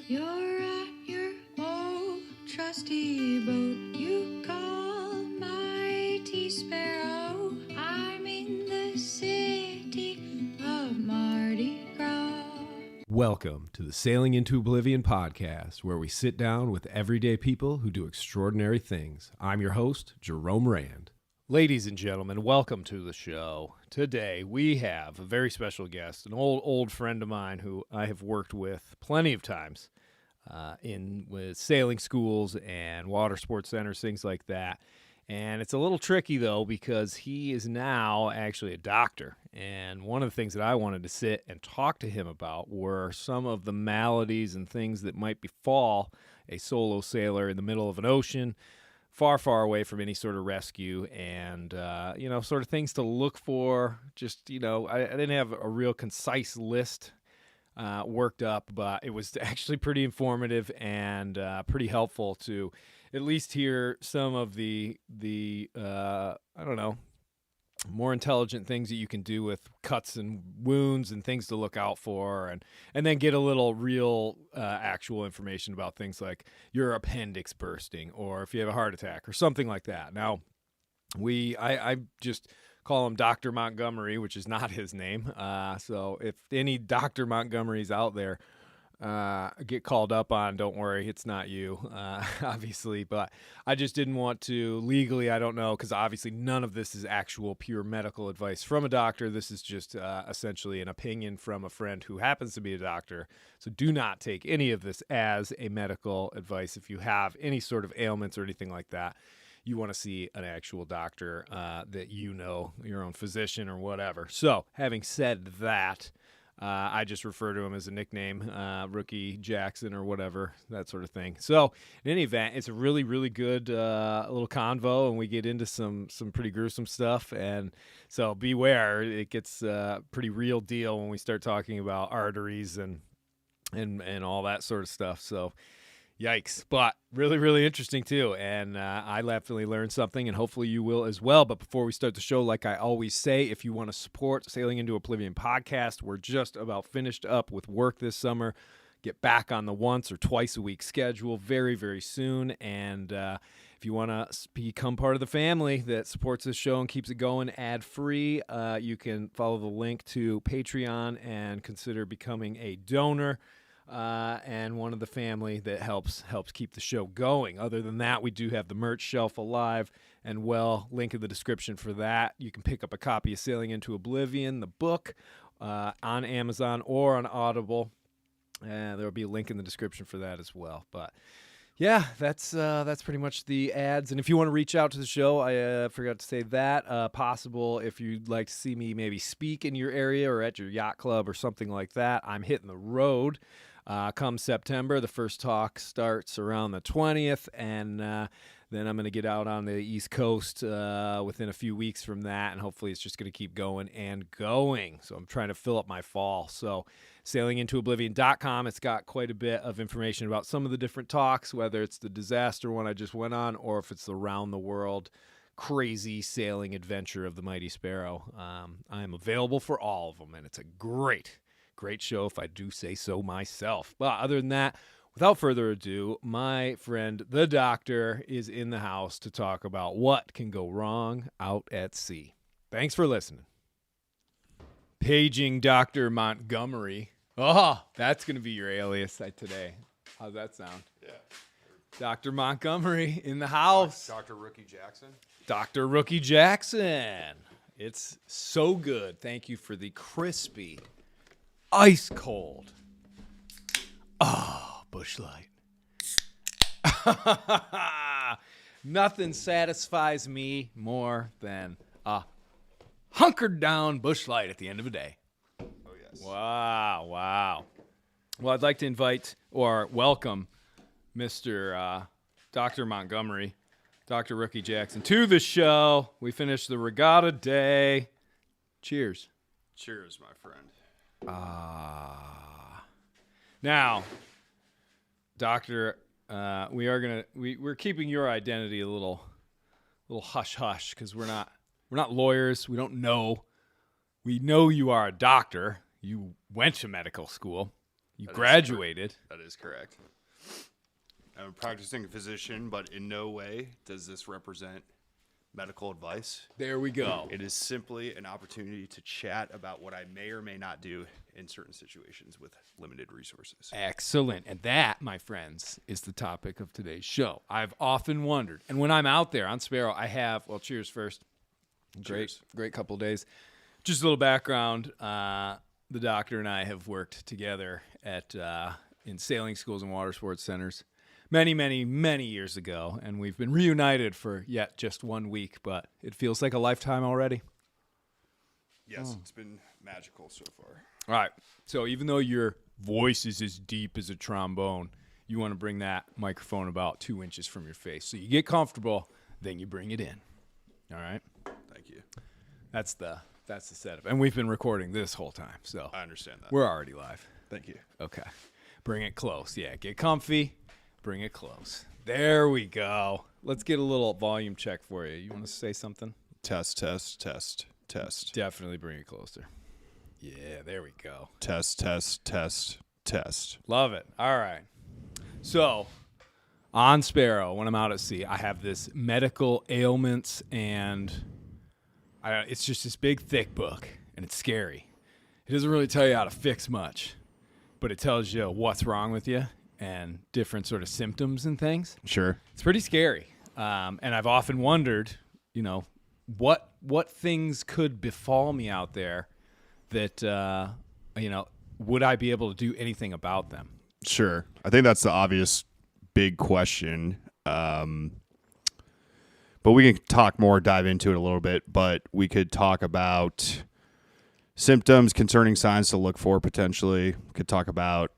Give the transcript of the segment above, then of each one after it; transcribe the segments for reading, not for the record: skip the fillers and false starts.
You're at your old trusty boat. You call mighty sparrow. I'm in the city of Mardi Gras. Welcome to the Sailing into Oblivion podcast, where we sit down with everyday people who do extraordinary things. I'm your host, Jerome Rand. Ladies and gentlemen, welcome to the show. Today we have a very special guest, an old friend of mine who I have worked with plenty of times with sailing schools and water sports centers, things like that. And it's a little tricky, though, because he is now actually a doctor. And one of the things that I wanted to sit and talk to him about were some of the maladies and things that might befall a solo sailor in the middle of an ocean, far, far away from any sort of rescue, and, sort of things to look for. Just, I didn't have a real concise list worked up, but it was actually pretty informative and pretty helpful to at least hear some of the more intelligent things that you can do with cuts and wounds and things to look out for, and then get a little real actual information about things like your appendix bursting or if you have a heart attack or something like that. Now, I just call him Dr. Montgomery, which is not his name. So if any Dr. Montgomerys out there get called up on, don't worry, it's not you, obviously, but I just didn't want to legally, I don't know, because obviously none of this is actual pure medical advice from a doctor. This is just essentially an opinion from a friend who happens to be a doctor. So do not take any of this as a medical advice. If you have any sort of ailments or anything like that, you want to see an actual doctor that you know, your own physician or whatever. So having said that, I just refer to him as a nickname, Rookie Jackson or whatever, that sort of thing. So in any event, it's a really, really good little convo, and we get into some pretty gruesome stuff. And so beware, it gets pretty real deal when we start talking about arteries and all that sort of stuff. So yikes, but really, really interesting too. And I definitely learned something, and hopefully you will as well. But before we start the show, like I always say, if you want to support Sailing into Oblivion podcast, we're just about finished up with work this summer. Get back on the once or twice a week schedule very, very soon. And if you want to become part of the family that supports this show and keeps it going ad-free, you can follow the link to Patreon and consider becoming a donor. And one of the family that helps keep the show going. Other than that, we do have the merch shelf alive and well. Link in the description for that. You can pick up a copy of Sailing into Oblivion, the book, on Amazon or on Audible. There will be a link in the description for that as well. But yeah, that's pretty much the ads. And if you want to reach out to the show, I forgot to say that, possible if you'd like to see me maybe speak in your area or at your yacht club or something like that. I'm hitting the road. Come September, the first talk starts around the 20th, and then I'm going to get out on the East Coast within a few weeks from that, and hopefully it's just going to keep going and going. So I'm trying to fill up my fall. So sailingintooblivion.com, it's got quite a bit of information about some of the different talks, whether it's the disaster one I just went on or if it's the round-the-world crazy sailing adventure of the Mighty Sparrow. I am available for all of them, and it's a great show, if I do say so myself. But other than that, without further ado, my friend, the doctor, is in the house to talk about what can go wrong out at sea. Thanks for listening. Paging Dr. Montgomery. Oh, that's going to be your alias today. How's that sound? Yeah. Dr. Montgomery in the house. Dr. Rookie Jackson. Dr. Rookie Jackson. It's so good. Thank you for the crispy, ice cold. Oh, Busch Light. Nothing satisfies me more than a hunkered down Busch Light at the end of the day. Oh, yes. Wow. Well, I'd like to invite or welcome Mr. Dr. Montgomery, Dr. Rookie Jackson, to the show. We finished the regatta day. Cheers. Cheers, my friend. Now, Doctor, we're keeping your identity a little hush hush because we're not lawyers. We don't know. We know you are a doctor. You went to medical school. You That is graduated. That is correct. I'm a practicing physician, but in no way does this represent medical advice. There we go. It is simply an opportunity to chat about what I may or may not do in certain situations with limited resources. Excellent. And that, my friends, is the topic of today's show. I've often wondered, and when I'm out there on Sparrow, I have, well, cheers first. Cheers. Great couple of days. Just a little background. The doctor and I have worked together at in sailing schools and water sports centers many, many, many years ago, and we've been reunited for yet just 1 week, but it feels like a lifetime already. Yes, it's been magical so far. All right. So even though your voice is as deep as a trombone, you want to bring that microphone about 2 inches from your face. So you get comfortable, then you bring it in. All right? Thank you. That's the setup. And we've been recording this whole time, so I understand that. we're already live. Thank you. Okay. Bring it close. Yeah, get comfy. Bring it close. There we go. Let's get a little volume check for you. You want to say something? Test, test, test, test. Definitely bring it closer. Yeah, there we go. Test, test, test, test. Love it. All right. So, on Sparrow, when I'm out at sea, I have this medical ailments, and it's just this big, thick book, and it's scary. It doesn't really tell you how to fix much, but it tells you what's wrong with you and different sort of symptoms and things. Sure. It's pretty scary. And I've often wondered, what things could befall me out there that, would I be able to do anything about them? Sure. I think that's the obvious big question. But we can dive into it a little bit, but we could talk about symptoms, concerning signs to look for potentially. We could talk about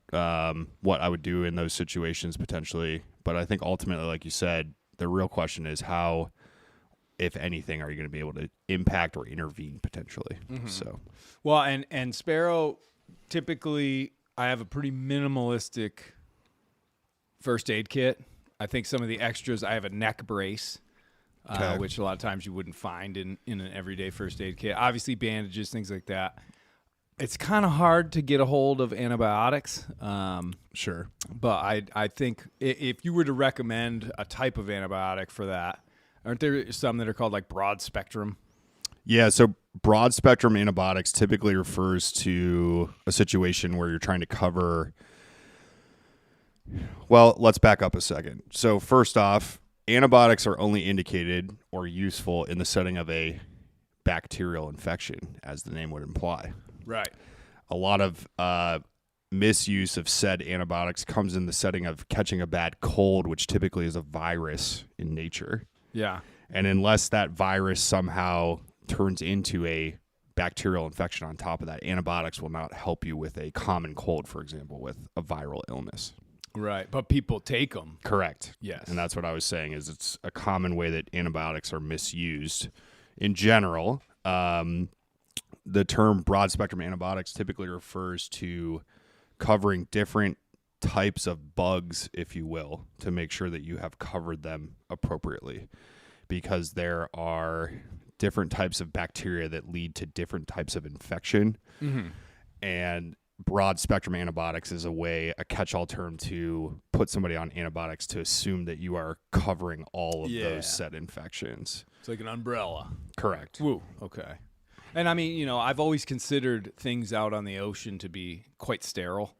what I would do in those situations potentially. But I think ultimately, like you said, the real question is how, if anything, are you going to be able to impact or intervene potentially? Mm-hmm. So, well, and Sparrow, typically I have a pretty minimalistic first aid kit. I think some of the extras, I have a neck brace, Okay. which a lot of times you wouldn't find in an everyday first aid kit. Obviously bandages, things like that. It's kind of hard to get a hold of antibiotics. sure. But I think if you were to recommend a type of antibiotic for that, aren't there some that are called like broad spectrum? Yeah, so broad spectrum antibiotics typically refers to a situation where you're trying to cover. Well, let's back up a second. So first off, antibiotics are only indicated or useful in the setting of a bacterial infection, as the name would imply. Right. A lot of misuse of said antibiotics comes in the setting of catching a bad cold, which typically is a virus in nature. Yeah. And unless that virus somehow turns into a bacterial infection on top of that, antibiotics will not help you with a common cold, for example, with a viral illness. Right. But people take them. Correct. Yes. And that's what I was saying, is it's a common way that antibiotics are misused. In general, the term broad spectrum antibiotics typically refers to covering different types of bugs, if you will, to make sure that you have covered them appropriately, because there are different types of bacteria that lead to different types of infection. Mm-hmm. And broad spectrum antibiotics is a catch-all term to put somebody on antibiotics to assume that you are covering all of those said infections. It's like an umbrella. Correct. Woo. Okay. And I mean, I've always considered things out on the ocean to be quite sterile.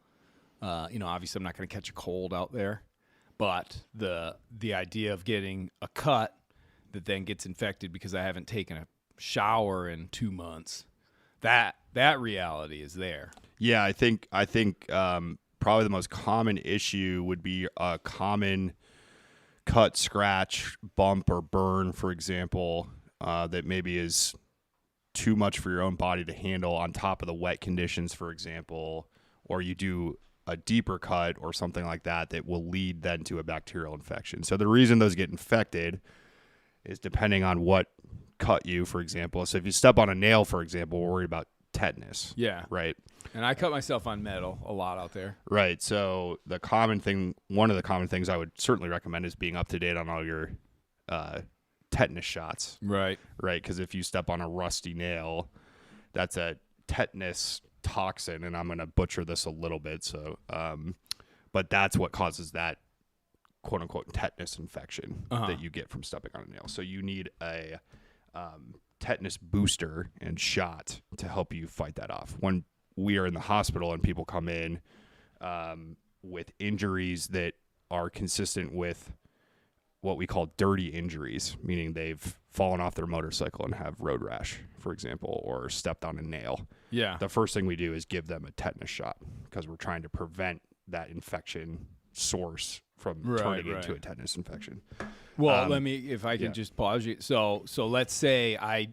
Obviously I'm not going to catch a cold out there, but the idea of getting a cut that then gets infected because I haven't taken a shower in 2 months, that reality is there. Yeah, I think probably the most common issue would be a common cut, scratch, bump, or burn, for example, that maybe is too much for your own body to handle on top of the wet conditions, for example, or you do a deeper cut or something like that will lead then to a bacterial infection. So the reason those get infected is depending on what cut you, for example. So if you step on a nail, for example, we're worried about tetanus. Yeah. Right. And I cut myself on metal a lot out there. Right. So one of the common things I would certainly recommend is being up to date on all your tetanus shots. Right. Right. Because if you step on a rusty nail, that's a tetanus toxin, and I'm going to butcher this a little bit. So, but that's what causes that quote unquote tetanus infection that you get from stepping on a nail. So you need a tetanus booster and shot to help you fight that off. When we are in the hospital and people come in with injuries that are consistent with what we call dirty injuries, meaning they've fallen off their motorcycle and have road rash, for example, or stepped on a nail. Yeah. The first thing we do is give them a tetanus shot because we're trying to prevent that infection source from turning into a tetanus infection. Well, let me, if I can just pause you. So let's say I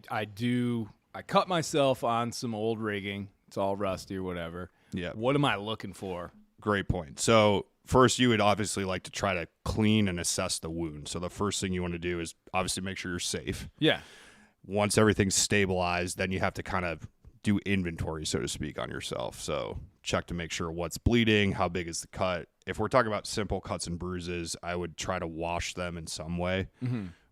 cut myself on some old rigging. It's all rusty or whatever. Yeah. What am I looking for? Great point. So first, you would obviously like to try to clean and assess the wound. So the first thing you want to do is obviously make sure you're safe. Yeah. Once everything's stabilized, then you have to kind of do inventory, so to speak, on yourself. So check to make sure what's bleeding, how big is the cut. If we're talking about simple cuts and bruises, I would try to wash them in some way.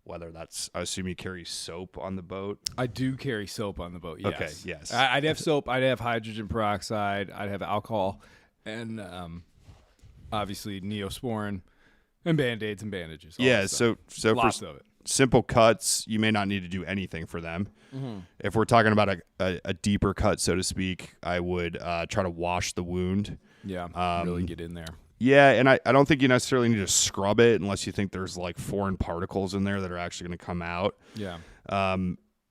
Whether that's, I assume you carry soap on the boat. I do carry soap on the boat, yes. Okay, yes. I'd have soap. I'd have hydrogen peroxide. I'd have alcohol. And obviously Neosporin and Band-Aids and bandages. Yeah, so lots for of it. Simple cuts, you may not need to do anything for them. If we're talking about a deeper cut, so to speak, I would try to wash the wound. Yeah, really get in there. Yeah, and I don't think you necessarily need to scrub it unless you think there's like foreign particles in there that are actually going to come out. Yeah.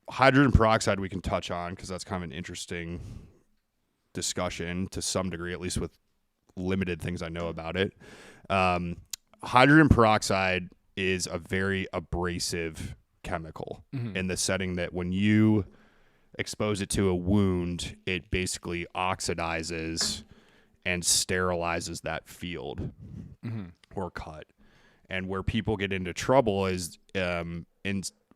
Hydrogen peroxide we can touch on because that's kind of an interesting discussion to some degree, at least with limited things I know about it. Hydrogen peroxide is a very abrasive chemical in the setting that when you expose it to a wound, it basically oxidizes and sterilizes that field or cut. And where people get into trouble is in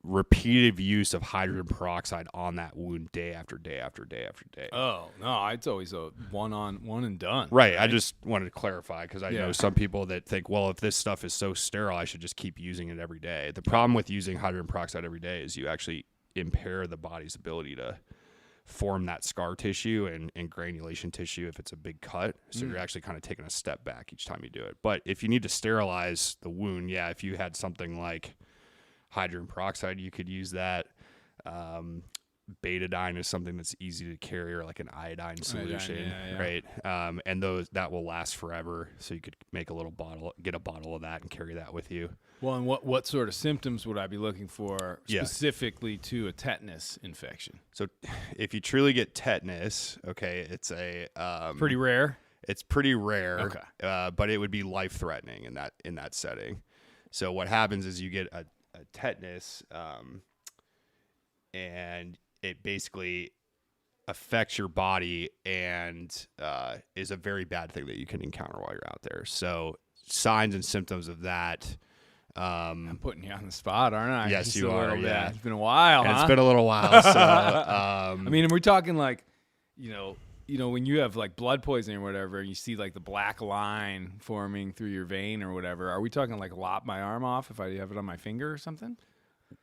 repeated use of hydrogen peroxide on that wound day after day after day after day. Oh, no, it's always a one and done. Right. I just wanted to clarify because I know some people that think, well, if this stuff is so sterile, I should just keep using it every day. The problem with using hydrogen peroxide every day is you actually impair the body's ability to form that scar tissue and granulation tissue if it's a big cut. So you're actually kind of taking a step back each time you do it. But if you need to sterilize the wound, if you had something like hydrogen peroxide, you could use that. Betadine is something that's easy to carry, or like an iodine solution, right? And that will last forever. So you could make get a bottle of that and carry that with you. Well, and what sort of symptoms would I be looking for specifically to a tetanus infection? So if you truly get tetanus, it's a pretty rare. It's pretty rare, but it would be life-threatening in that setting. So what happens is you get a tetanus, and it basically affects your body and is a very bad thing that you can encounter while you're out there. So signs and symptoms of that. I'm putting you on the spot, aren't I? Yes, you are. Yeah, it's been a while. It's been a little while. So, I mean, and we're talking like, when you have like blood poisoning or whatever, and you see like the black line forming through your vein or whatever. Are we talking like lop my arm off if I have it on my finger or something?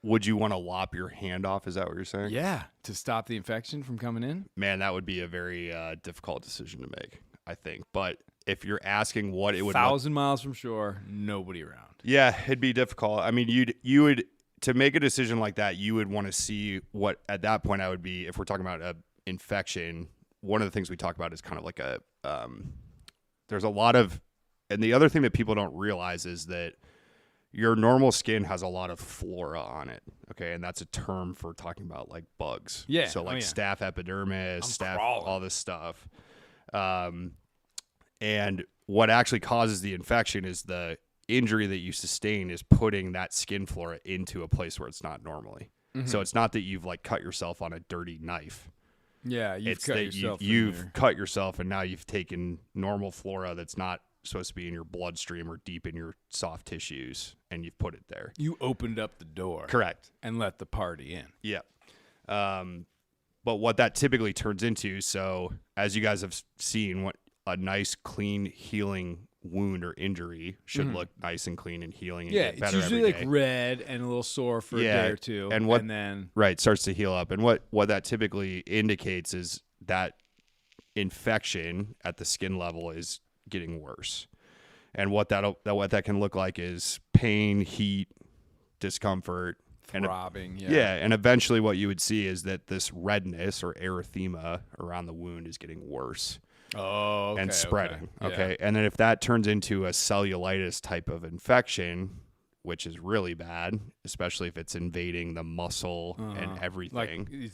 Would you want to lop your hand off? Is that what you're saying? Yeah, to stop the infection from coming in. Man, that would be a very difficult decision to make, I think. But if you're asking what it would 1,000 miles from shore, nobody around. Yeah, it'd be difficult. I mean, you would to make a decision like that, you would want to see what at that point I would be, if we're talking about an infection. One of the things we talk about is kind of like there's a lot of, and the other thing that people don't realize is that your normal skin has a lot of flora on it. Okay. And that's a term for talking about like bugs. Yeah. So like staph epidermis, all this stuff. And what actually causes the infection is the injury that you sustain is putting that skin flora into a place where it's not normally. So it's not that you've like cut yourself on a dirty knife. Yeah, you've cut yourself, and now you've taken normal flora that's not supposed to be in your bloodstream or deep in your soft tissues, and you've put it there. You opened up the door. Correct. And let the party in. Yeah. But what that typically turns into, so as you guys have seen, what a nice, clean, healing wound or injury should look nice and clean and healing and get better it's usually every like day. Red and a little sore for a day or two, and then starts to heal up. And what that typically indicates is that infection at the skin level is getting worse. And what that can look like is pain, heat, discomfort, Throbbing. and eventually what you would see is that this redness or erythema around the wound is getting worse. Oh, okay, and spreading. Okay. Yeah. And then if that turns into a cellulitis type of infection, which is really bad, especially if it's invading the muscle and everything. Like,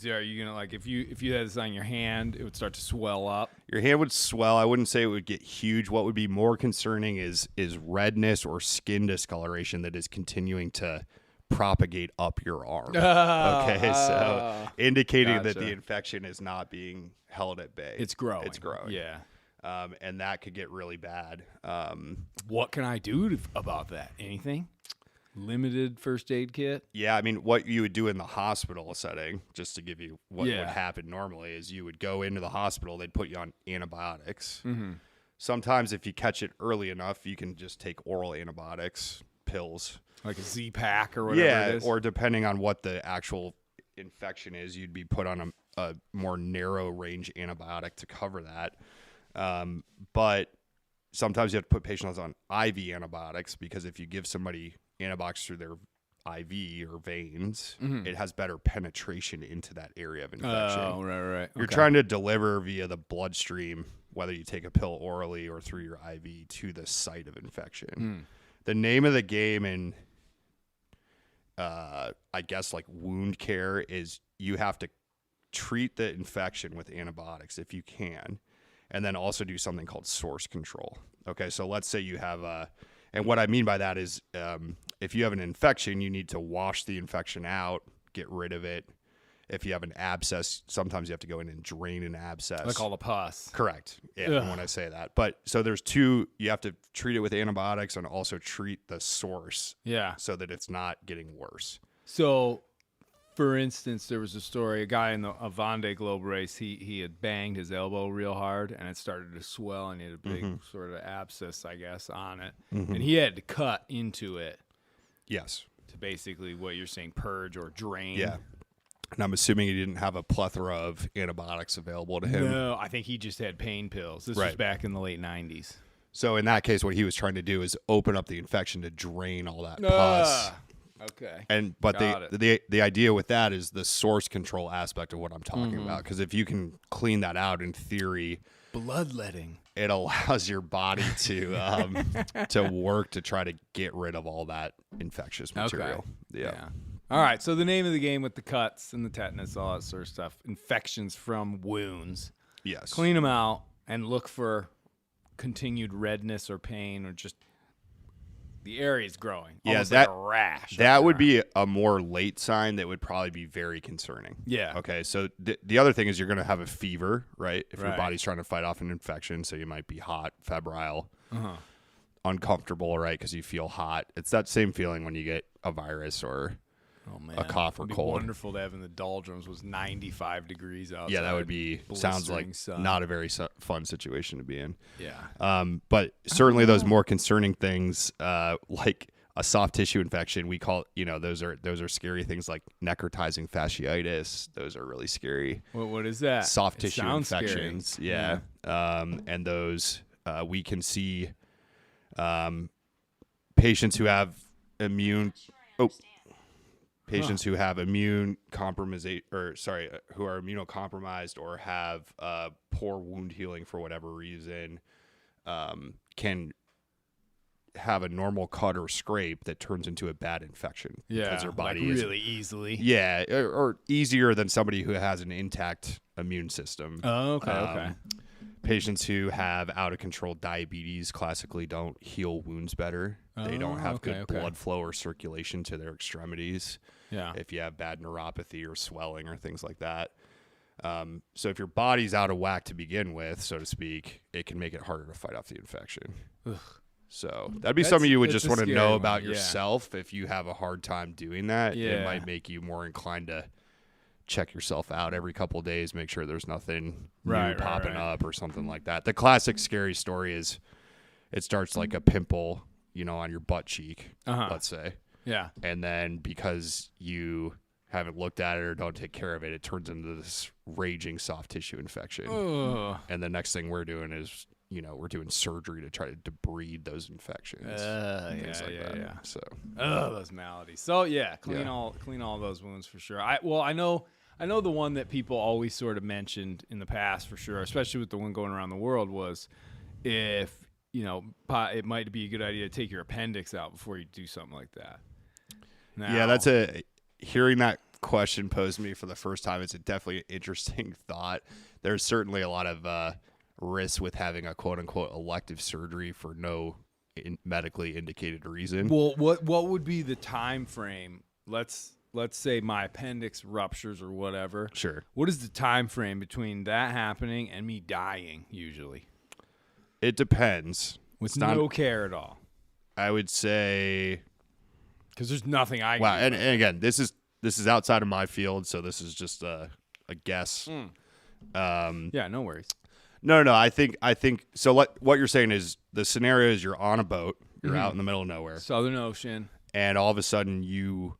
are you gonna, like, if you had this on your hand, it would start to swell up? Your hand would swell. I wouldn't say it would get huge. What would be more concerning is redness or skin discoloration that is continuing to propagate up your arm. So indicating that the infection is not being held at bay. It's growing. Yeah. And that could get really bad. What can I do about that? Anything? Limited first aid kit? Yeah, I mean, what you would do in the hospital setting, just to give you what would happen normally, is you would go into the hospital, they'd put you on antibiotics. Mm-hmm. Sometimes if you catch it early enough, you can just take oral antibiotics, pills. Like a Z-Pack or whatever it is? Or depending on what the actual infection is, you'd be put on a more narrow range antibiotic to cover that. But sometimes you have to put patients on IV antibiotics because if you give somebody antibiotics through their IV or veins, it has better penetration into that area of infection. Oh, right. You're trying to deliver via the bloodstream, whether you take a pill orally or through your IV, to the site of infection. The name of the game in, I guess, like wound care is you have to treat the infection with antibiotics if you can, and then also do something called source control. Okay, so let's say you have and what I mean by that is if you have an infection, you need to wash the infection out, get rid of it. If you have an abscess, sometimes you have to go in and drain an abscess. Like all the pus. Correct. Yeah, when I say that. But so there's two, you have to treat it with antibiotics and also treat the source. Yeah. So that it's not getting worse. So, for instance, there was a story, a guy in the Vendée Globe race, he had banged his elbow real hard and it started to swell and he had a big sort of abscess, I guess, on it. And he had to cut into it. Yes. To basically what you're saying, purge or drain. Yeah. And I'm assuming he didn't have a plethora of antibiotics available to him. No, I think he just had pain pills. This was back in the late 90s. So in that case, what he was trying to do is open up the infection to drain all that pus. Okay. But the idea with that is the source control aspect of what I'm talking about. Because if you can clean that out, in theory, bloodletting, it allows your body to work to try to get rid of all that infectious material. Okay. Yeah. All right, so the name of the game with the cuts and the tetanus, all that sort of stuff, infections from wounds. Yes. Clean them out and look for continued redness or pain or just the area is growing. Almost like a rash. That would be a more late sign that would probably be very concerning. Yeah. Okay, so the other thing is you're going to have a fever, right? If your body's trying to fight off an infection, so you might be hot, febrile, uncomfortable, right, because you feel hot. It's that same feeling when you get a virus or a cough or cold. Wonderful to have in the doldrums was 95 degrees outside. Yeah, that would be, sounds like not a very fun situation to be in. Yeah. But certainly those more concerning things, like a soft tissue infection, we call, those are scary things like necrotizing fasciitis. Those are really scary. What is that? Soft tissue infections. Scary. Yeah. And those, we can see patients who have Patients who have who are immunocompromised or have poor wound healing for whatever reason, can have a normal cut or scrape that turns into a bad infection. Yeah, because their body like really easily. Yeah, or easier than somebody who has an intact immune system. Oh, okay. Patients who have out-of-control diabetes classically don't heal wounds better. They don't have good blood flow or circulation to their extremities. Yeah. If you have bad neuropathy or swelling or things like that. So if your body's out of whack to begin with, so to speak, it can make it harder to fight off the infection. Ugh. So that'd be something you would just want to know about yourself. If you have a hard time doing that, it might make you more inclined to check yourself out every couple of days, make sure there's nothing new popping up or something like that. The classic scary story is it starts like a pimple, on your butt cheek, let's say. Yeah. And then because you haven't looked at it or don't take care of it, it turns into this raging soft tissue infection. Ugh. And the next thing we're doing is, we're doing surgery to try to debride those infections. Things like that. Yeah. So, Those maladies. So clean all those wounds for sure. I know the one that people always sort of mentioned in the past for sure, especially with the one going around the world, was if it might be a good idea to take your appendix out before you do something like that. Now, hearing that question posed to me for the first time, it's definitely an interesting thought. There's certainly a lot of risks with having a quote unquote elective surgery for no medically indicated reason. Well, what would be the time frame? Let's say my appendix ruptures or whatever. Sure. What is the time frame between that happening and me dying usually? It depends. With no care at all. I would say, because there's nothing I can wow, do. and again, this is outside of my field, so this is just a guess. Yeah, no worries. No. I think so. What you're saying is the scenario is you're on a boat, you're out in the middle of nowhere, Southern Ocean, and all of a sudden you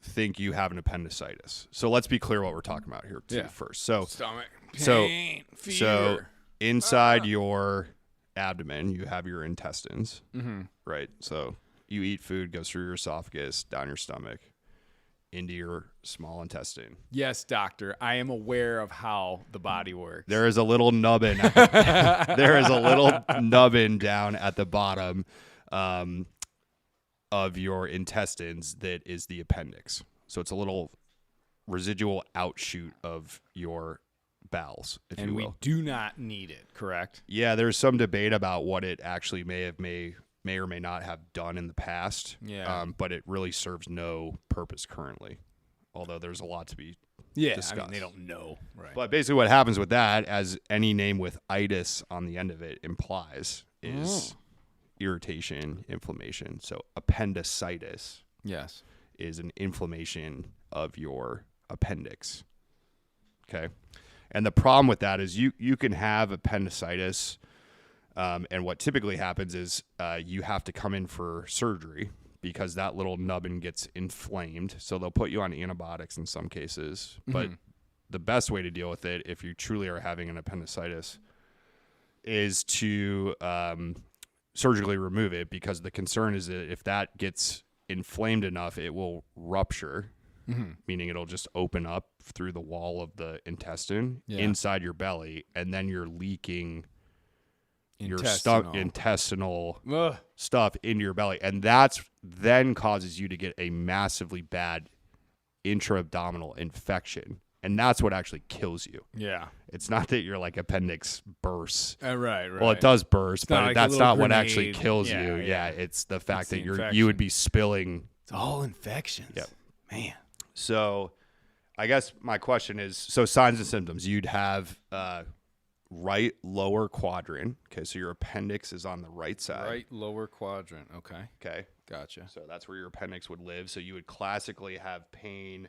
think you have an appendicitis. So let's be clear what we're talking about here first. So stomach pain, fever. So inside your abdomen, you have your intestines, right? So you eat food, goes through your esophagus, down your stomach, into your small intestine. Yes, doctor. I am aware of how the body works. There is a little nubbin. Down at the bottom of your intestines that is the appendix. So it's a little residual outshoot of your bowels, if you will. And we do not need it, correct? Yeah, there's some debate about what it actually may or may not have done in the past. Yeah. But it really serves no purpose currently, although there's a lot to be discussed. I mean, they don't know. Right. But basically what happens with that, as any name with itis on the end of it implies, is irritation, inflammation. So appendicitis is an inflammation of your appendix. Okay. And the problem with that is you can have appendicitis, and what typically happens is you have to come in for surgery because that little nubbin gets inflamed. So they'll put you on antibiotics in some cases. But the best way to deal with it, if you truly are having an appendicitis, is to surgically remove it, because the concern is that if that gets inflamed enough, it will rupture. Meaning it'll just open up through the wall of the intestine inside your belly, and then you're leaking your intestinal stuff into your belly, and that's then causes you to get a massively bad intra-abdominal infection, and that's what actually kills you. Yeah. It's not that your appendix bursts. Right. Well, it does burst, but that's not what actually grenade. kills you. Yeah, it's the fact that the you would be spilling. It's all infections. Yep. Man. So I guess my question is, so signs and symptoms, you'd have right lower quadrant. Okay, so your appendix is on the right side. Right lower quadrant. Okay. Gotcha. So that's where your appendix would live. So you would classically have pain.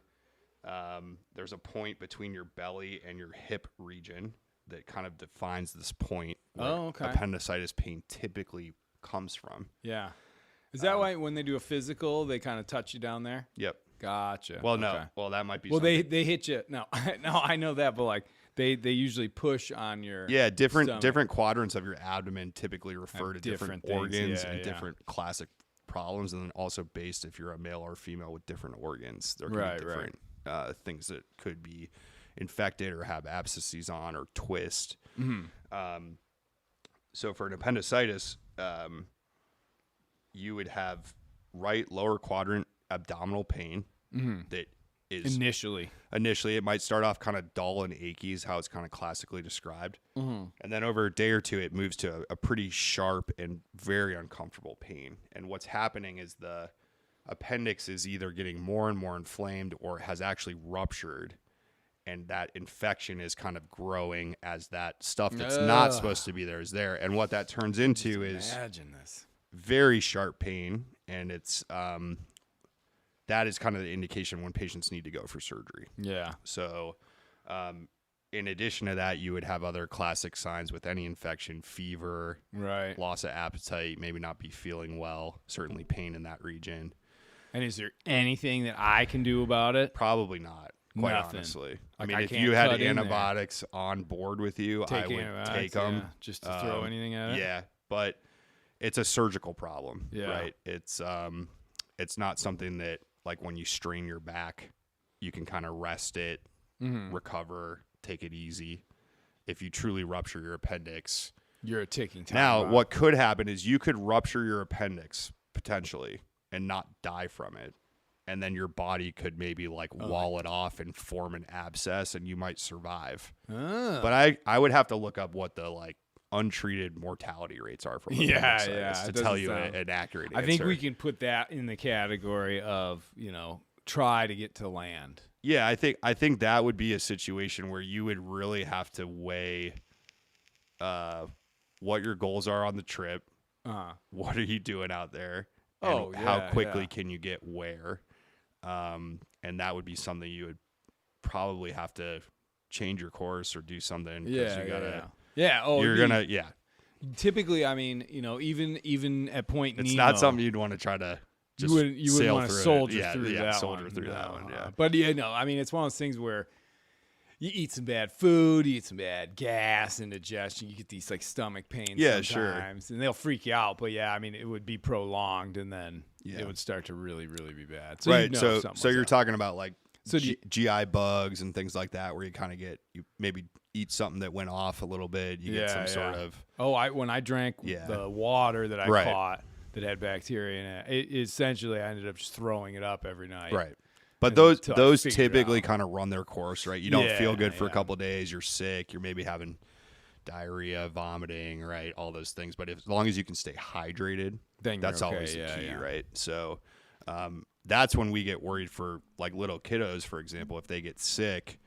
There's a point between your belly and your hip region that kind of defines this point where appendicitis pain typically comes from. Yeah. Is that why when they do a physical, they kind of touch you down there? Yep. Gotcha. Well, no. Well, that might be. Well, they hit you. No, I know that, but they usually push on your. Yeah, different stomach. quadrants of your abdomen typically refer to different organs and different classic problems, and then also based if you're a male or female with different organs, there can be different things that could be infected or have abscesses on or twist. So for an appendicitis, you would have right lower quadrant abdominal pain that is initially it might start off kind of dull and achy is how it's kind of classically described, and then over a day or two it moves to a pretty sharp and very uncomfortable pain. And what's happening is the appendix is either getting more and more inflamed or has actually ruptured, and that infection is kind of growing as that stuff that's not supposed to be there is there. And what that turns into is very sharp pain, and it's that is kind of the indication when patients need to go for surgery. Yeah. So in addition to that, you would have other classic signs with any infection: fever, right, loss of appetite, maybe not be feeling well, certainly pain in that region. And is there anything that I can do about it? Probably not, quite Nothing. honestly. I Like, mean, I if can't you had cut in there. antibiotics on board with you, I Take would antibiotics, take them. yeah, just to throw anything at it? Yeah, but it's a surgical problem, Yeah. right? It's not something that, like, when you strain your back, you can kind of rest it, recover, take it easy. If you truly rupture your appendix, You're a ticking time now bomb. what could happen is you could rupture your appendix potentially and not die from it, and then your body could maybe wall it off and form an abscess, and you might survive. But I would have to look up what the untreated mortality rates are from appendicitis to it tell doesn't you sound- an accurate I answer. think we can put that in the category of, try to get to land. Yeah, I think that would be a situation where you would really have to weigh what your goals are on the trip. What are you doing out there? And how quickly can you get where? And that would be something you would probably have to change your course or do something. Yeah, you gotta, yeah. Oh, you're gonna Typically, I mean, even at Point It's Nemo, not something you'd want to try to just you wouldn't sail want to through soldier it. through that soldier one. through that No. one. Yeah. But I mean, it's one of those things where you eat some bad food, you eat some bad gas, indigestion, you get these stomach pains Yeah, sure. sometimes, and they'll freak you out. But yeah, I mean, it would be prolonged, and then it would start to really, really be bad. So right. you'd know So something you're was up. talking about So GI bugs and things like that, where you kind of you maybe eat something that went off a little bit. You get some sort of. Oh, when I drank the water that I caught that had bacteria in it, essentially I ended up just throwing it up every night. Right. But And those until I figured it typically out. kind of run their course, right? You don't feel good for a yeah. couple of days. You're sick. You're maybe having diarrhea, vomiting, right? All those things. But as long as you can stay hydrated, Then that's you're okay. always the Yeah, key, yeah. right? So that's when we get worried for little kiddos, for example, if they get sick.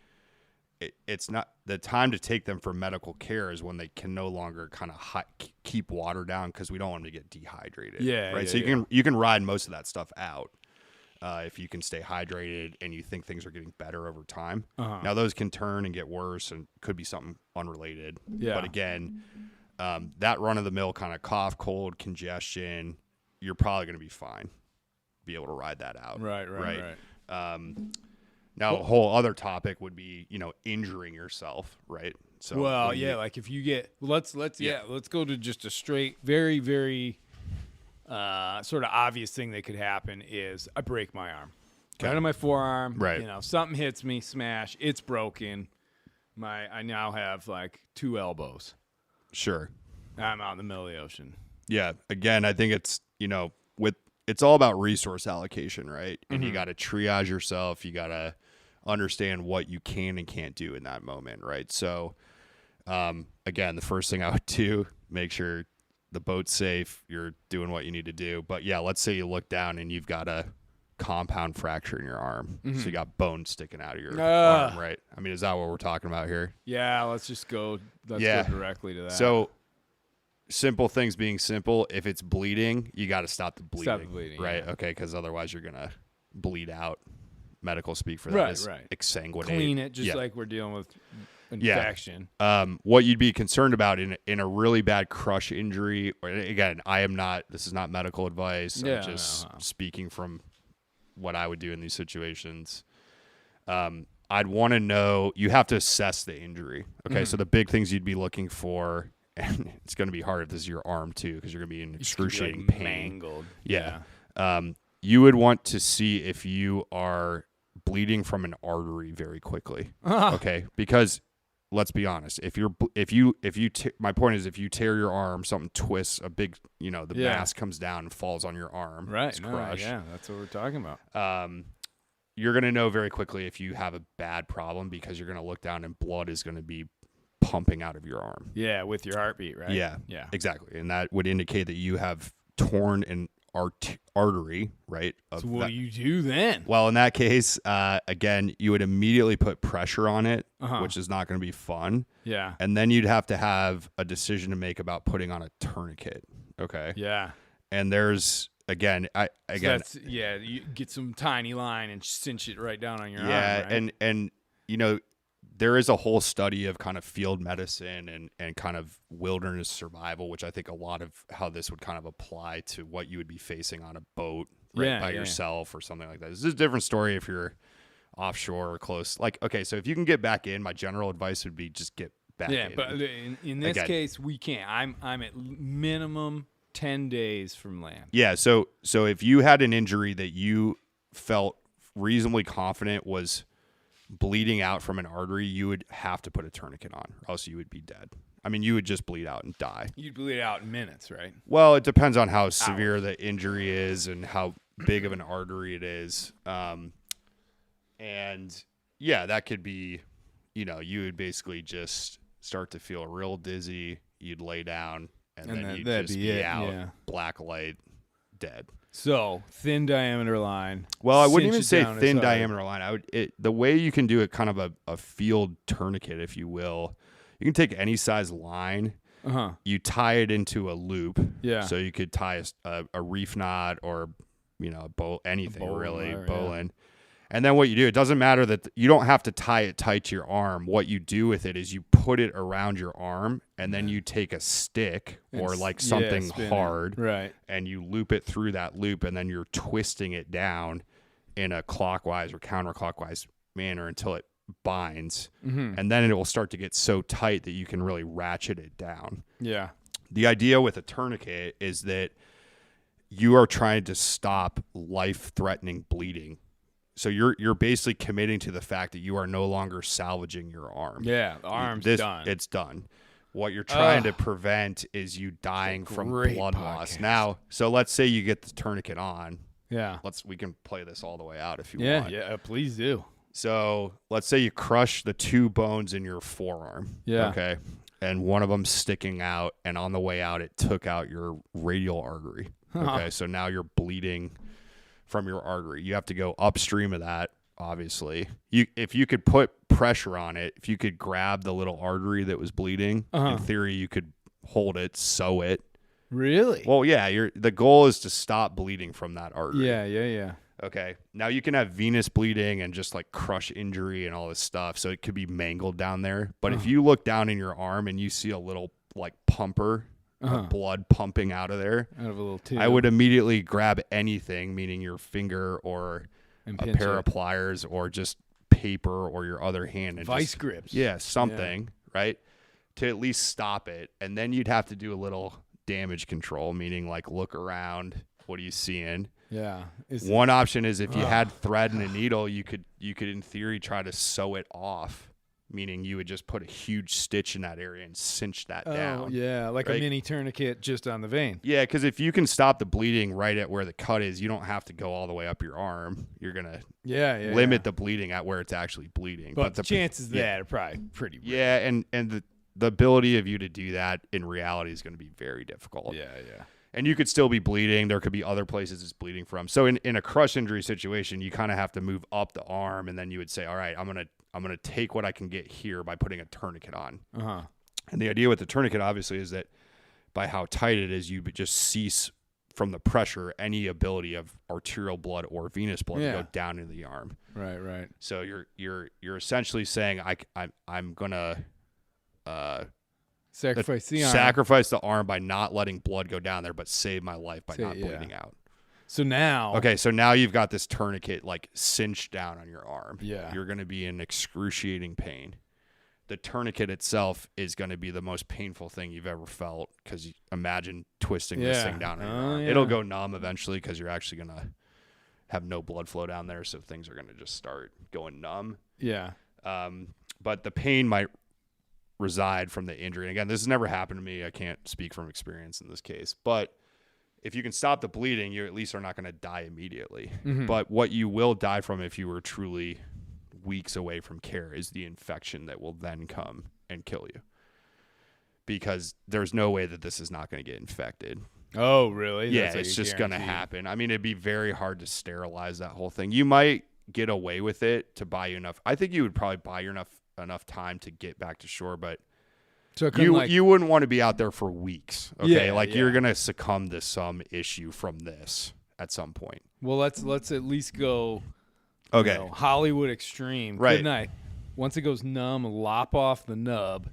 It's not the time to take them for medical care is when they can no longer kind of keep water down because we don't want them to get dehydrated. Yeah, right. yeah, So you can ride most of that stuff out if you can stay hydrated and you think things are getting better over time. Now those can turn and get worse and could be something unrelated. Yeah. But again, that run of the mill kind of cough, cold, congestion, you're probably going to be fine. Be able to ride that out. Right. Now, a whole other topic would be, injuring yourself, right? So, Well, like if you get let's go to just a straight, very, very sort of obvious thing that could happen is I break my arm. Right on my forearm. Right. Something hits me, smash, it's broken. I now have 2 elbows. Sure. I'm out in the middle of the ocean. Yeah. Again, I think it's, it's all about resource allocation, right? And you got to triage yourself. You got to understand what you can and can't do in that moment, right? So, again, the first thing I would do, make sure the boat's safe. You're doing what you need to do. But yeah, let's say you look down and you've got a compound fracture in your arm. So you got bone sticking out of your arm, right? I mean, is that what we're talking about here? Yeah, let's just go. Let's Yeah. go directly to that. So simple things being simple. If it's bleeding, you got to stop the bleeding. Stop the bleeding, right? yeah. Okay, because otherwise you're gonna bleed out. Medical speak for that Right, is right. exsanguinate. Clean it just Yeah. like we're dealing with infection. What you'd be concerned about in a really bad crush injury, or again, this is not medical advice. Yeah, I'm just no. speaking from what I would do in these situations. I'd want to know, you have to assess the injury. Okay, so the big things you'd be looking for, and it's going to be hard if this is your arm too, because you're going to be in excruciating pain. Mangled. Yeah. You would want to see if you are bleeding from an artery very quickly. Okay, because let's be honest, my point is, if you tear your arm, something twists, a big, the mass comes down and falls on your arm. Right. It's No, crushed. yeah, that's what we're talking about. You're going to know very quickly if you have a bad problem, because you're going to look down and blood is going to be pumping out of your arm. Yeah, with your heartbeat, right? Yeah, Yeah. exactly. And that would indicate that you have torn an artery, right? So what do you do then? Well, in that case, again, you would immediately put pressure on it, Uh-huh. which is not going to be fun. Yeah. And then you'd have to have a decision to make about putting on a tourniquet. Okay. Yeah. And there's, again, You get some tiny line and cinch it right down on your arm. yeah, Right? and there is a whole study of kind of field medicine and kind of wilderness survival, which I think a lot of how this would kind of apply to what you would be facing on a boat by yourself or something like that. This is a different story if you're offshore or close. Like, okay, so if you can get back in, my general advice would be just get back in. Yeah, but in this case, we can't. I'm at minimum 10 days from land. Yeah, so if you had an injury that you felt reasonably confident was bleeding out from an artery, you would have to put a tourniquet on, or else you would be dead. I mean, you would just bleed out and die. You'd bleed out in minutes, right? Well, it depends on how severe the injury is and how big of an artery it is. And yeah, that could be, you would basically just start to feel real dizzy. You'd lay down and then you'd just be out, black light, dead. So thin diameter line. Well, I wouldn't even say thin diameter line. The way you can do it, kind of a field tourniquet, if you will. You can take any size line. You tie it into a loop. Yeah. So you could tie a reef knot or anything bowline. And then what you do, it doesn't matter that you don't have to tie it tight to your arm. What you do with it is you put it around your arm, and then you take a stick or like something hard, right, and you loop it through that loop, and then you're twisting it down in a clockwise or counterclockwise manner until it binds, and then it will start to get so tight that you can really ratchet it down. Yeah. The idea with a tourniquet is that you are trying to stop life-threatening bleeding. So you're basically committing to the fact that you are no longer salvaging your arm. Yeah, the arm's done. It's done. What you're trying to prevent is you dying from blood loss. Now, so let's say you get the tourniquet on. Yeah. We can play this all the way out if you want. Yeah, please do. So let's say you crush the two bones in your forearm. Yeah. Okay. And one of them's sticking out, and on the way out, it took out your radial artery. Okay. So now you're bleeding from your artery. You have to go upstream of that, obviously. If you could put pressure on it, if you could grab the little artery that was bleeding, in theory, you could hold it, sew it. Really? Well, yeah. The goal is to stop bleeding from that artery. Yeah. Okay. Now you can have venous bleeding and just like crush injury and all this stuff, so it could be mangled down there. But if you look down in your arm and you see a little like pumper, blood pumping out of there, out of a little tube, I would immediately grab anything, meaning your finger or a pair of pliers or just paper or your other hand, and vice grips. Yeah, something, right? To at least stop it. And then you'd have to do a little damage control, meaning like look around, what are you seeing? Yeah. One option is if you had thread and a needle, you could in theory try to sew it off, meaning you would just put a huge stitch in that area and cinch that down. Yeah, like a mini tourniquet just on the vein. Yeah, because if you can stop the bleeding right at where the cut is, you don't have to go all the way up your arm. You're going to limit the bleeding at where it's actually bleeding. But the chances of that are probably pretty rare. Yeah, and the ability of you to do that in reality is going to be very difficult. Yeah. And you could still be bleeding. There could be other places it's bleeding from. So in a crush injury situation, you kind of have to move up the arm, and then you would say, all right, I'm gonna take what I can get here by putting a tourniquet on. And the idea with the tourniquet, obviously, is that by how tight it is, you just cease from the pressure any ability of arterial blood or venous blood to go down into the arm. Right. So you're essentially saying I'm gonna sacrifice the arm by not letting blood go down there, but save my life by not bleeding out. So now you've got this tourniquet like cinched down on your arm. Yeah. You're going to be in excruciating pain. The tourniquet itself is going to be the most painful thing you've ever felt, because imagine twisting this thing down on your arm. It'll go numb eventually because you're actually going to have no blood flow down there, so things are going to just start going numb. Yeah. But the pain might reside from the injury. And again, this has never happened to me. I can't speak from experience in this case. But if you can stop the bleeding, you at least are not going to die immediately. But what you will die from if you were truly weeks away from care is the infection that will then come and kill you. Because there's no way that this is not going to get infected. Oh, really? Yeah, it's just going to happen. I mean, it'd be very hard to sterilize that whole thing. You might get away with it to buy you enough. I think you would probably buy you enough time to get back to shore, but so you wouldn't want to be out there for weeks. Okay, you're gonna succumb to some issue from this at some point. Well, let's at least go. Okay, Hollywood extreme. Right. Good night. Once it goes numb, lop off the nub,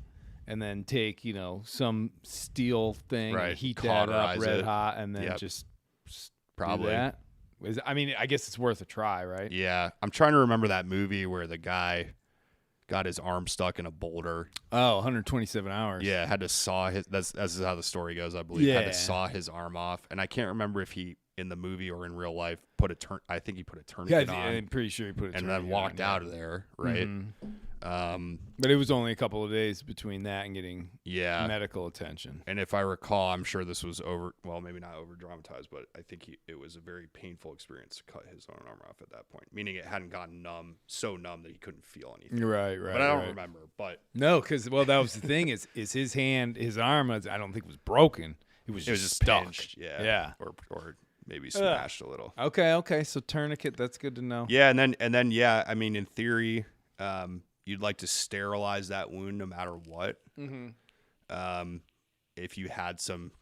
and then take some steel thing, and heat that up red hot, and then just probably do that. I mean, I guess it's worth a try, right? Yeah, I'm trying to remember that movie where the guy got his arm stuck in a boulder. Oh, 127 hours. Yeah, had to saw his. That's how the story goes, I believe. Had Yeah. to saw his arm off, and I can't remember if he in the movie or in real life I think he put a Yeah, tourniquet on, I'm pretty sure he put it. and then walked out of there, right? But it was only a couple of days between that and getting Yeah. medical attention. And if I recall, I'm sure this was maybe not over dramatized, but I think it was a very painful experience to cut his own arm off at that point, meaning it hadn't gotten so numb that he couldn't feel anything. Right. But I don't remember. But No, because that was the thing is his arm, I don't think was broken. It was just stuck. pinched, yeah. Yeah. Or maybe smashed a little. Okay. So tourniquet, that's good to know. Yeah, and then yeah, I mean, in theory, you'd like to sterilize that wound no matter what. Mm-hmm. If you had some